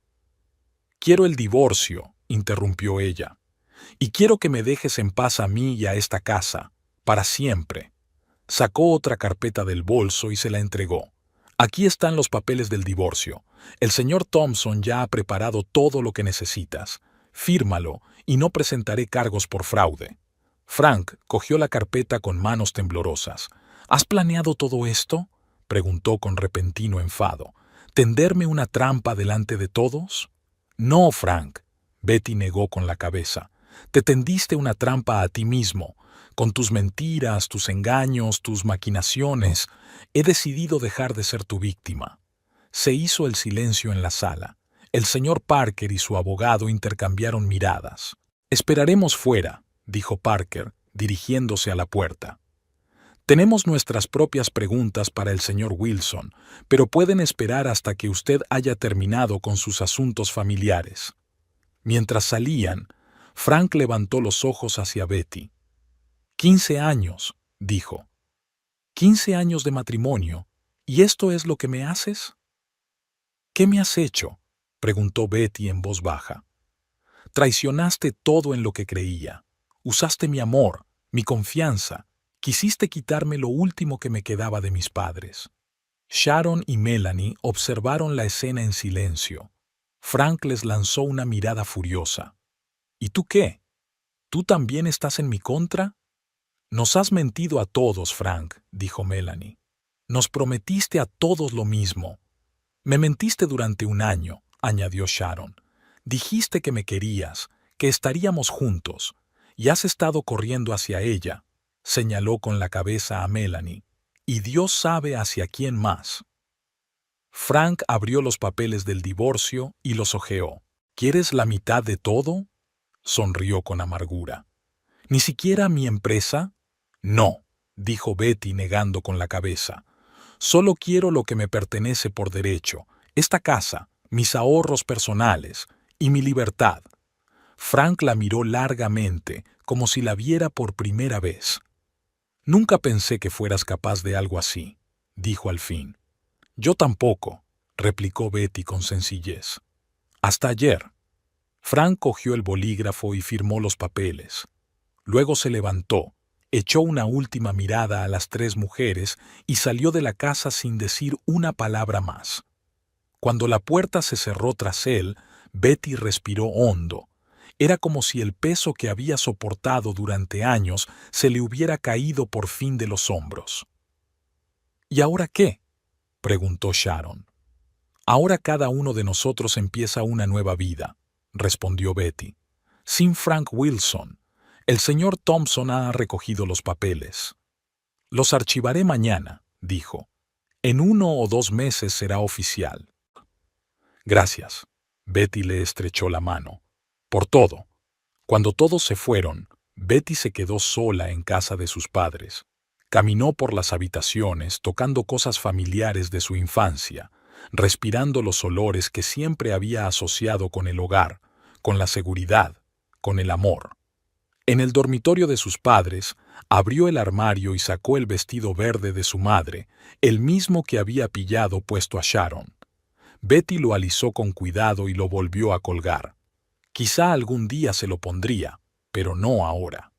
Quiero el divorcio, interrumpió ella. Y quiero que me dejes en paz a mí y a esta casa, para siempre. Sacó otra carpeta del bolso y se la entregó. Aquí están los papeles del divorcio. El señor Thompson ya ha preparado todo lo que necesitas. Fírmalo y no presentaré cargos por fraude. Frank cogió la carpeta con manos temblorosas. ¿Has planeado todo esto?, preguntó con repentino enfado. ¿Tenderme una trampa delante de todos? No, Frank, Betty negó con la cabeza. Te tendiste una trampa a ti mismo. Con tus mentiras, tus engaños, tus maquinaciones, he decidido dejar de ser tu víctima. Se hizo el silencio en la sala. El señor Parker y su abogado intercambiaron miradas. Esperaremos fuera, dijo Parker, dirigiéndose a la puerta. Tenemos nuestras propias preguntas para el señor Wilson, pero pueden esperar hasta que usted haya terminado con sus asuntos familiares. Mientras salían, Frank levantó los ojos hacia Betty. 15 años, dijo. 15 años de matrimonio, ¿y esto es lo que me haces? ¿Qué me has hecho?, preguntó Betty en voz baja. Traicionaste todo en lo que creía. Usaste mi amor, mi confianza. Quisiste quitarme lo último que me quedaba de mis padres. Sharon y Melanie observaron la escena en silencio. Frank les lanzó una mirada furiosa. ¿Y tú qué? ¿Tú también estás en mi contra? Nos has mentido a todos, Frank, dijo Melanie. Nos prometiste a todos lo mismo. Me mentiste durante 1 año, añadió Sharon. Dijiste que me querías, que estaríamos juntos, y has estado corriendo hacia ella, señaló con la cabeza a Melanie, y Dios sabe hacia quién más. Frank abrió los papeles del divorcio y los hojeó. ¿Quieres la mitad de todo?, sonrió con amargura. ¿Ni siquiera mi empresa? No, dijo Betty negando con la cabeza. Solo quiero lo que me pertenece por derecho, esta casa, mis ahorros personales y mi libertad. Frank la miró largamente, como si la viera por primera vez. Nunca pensé que fueras capaz de algo así, dijo al fin. Yo tampoco, replicó Betty con sencillez. Hasta ayer. Frank cogió el bolígrafo y firmó los papeles. Luego se levantó, echó una última mirada a las 3 mujeres y salió de la casa sin decir una palabra más. Cuando la puerta se cerró tras él, Betty respiró hondo. Era como si el peso que había soportado durante años se le hubiera caído por fin de los hombros. ¿Y ahora qué?, preguntó Sharon. Ahora cada uno de nosotros empieza una nueva vida, respondió Betty. Sin Frank Wilson. El señor Thompson ha recogido los papeles. Los archivaré mañana, dijo. En 1 o 2 meses será oficial. Gracias. Betty le estrechó la mano. Por todo. Cuando todos se fueron, Betty se quedó sola en casa de sus padres. Caminó por las habitaciones tocando cosas familiares de su infancia, respirando los olores que siempre había asociado con el hogar, con la seguridad, con el amor. En el dormitorio de sus padres, abrió el armario y sacó el vestido verde de su madre, el mismo que había pillado puesto a Sharon. Betty lo alisó con cuidado y lo volvió a colgar. Quizá algún día se lo pondría, pero no ahora.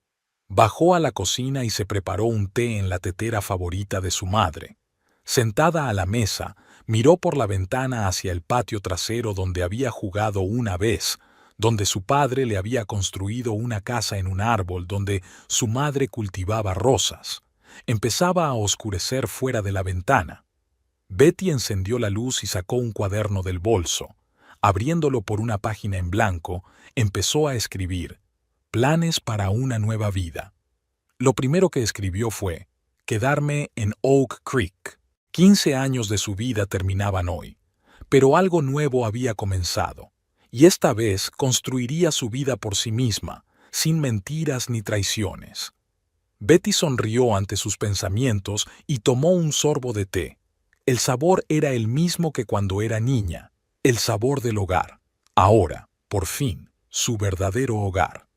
Bajó a la cocina y se preparó un té en la tetera favorita de su madre. Sentada a la mesa, miró por la ventana hacia el patio trasero donde había jugado una vez, donde su padre le había construido una casa en un árbol, donde su madre cultivaba rosas. Empezaba a oscurecer fuera de la ventana. Betty encendió la luz y sacó un cuaderno del bolso. Abriéndolo por una página en blanco, empezó a escribir planes para una nueva vida. Lo primero que escribió fue quedarme en Oak Creek. 15 años de su vida terminaban hoy, pero algo nuevo había comenzado, y esta vez construiría su vida por sí misma, sin mentiras ni traiciones. Betty sonrió ante sus pensamientos y tomó un sorbo de té. El sabor era el mismo que cuando era niña, el sabor del hogar. Ahora, por fin, su verdadero hogar.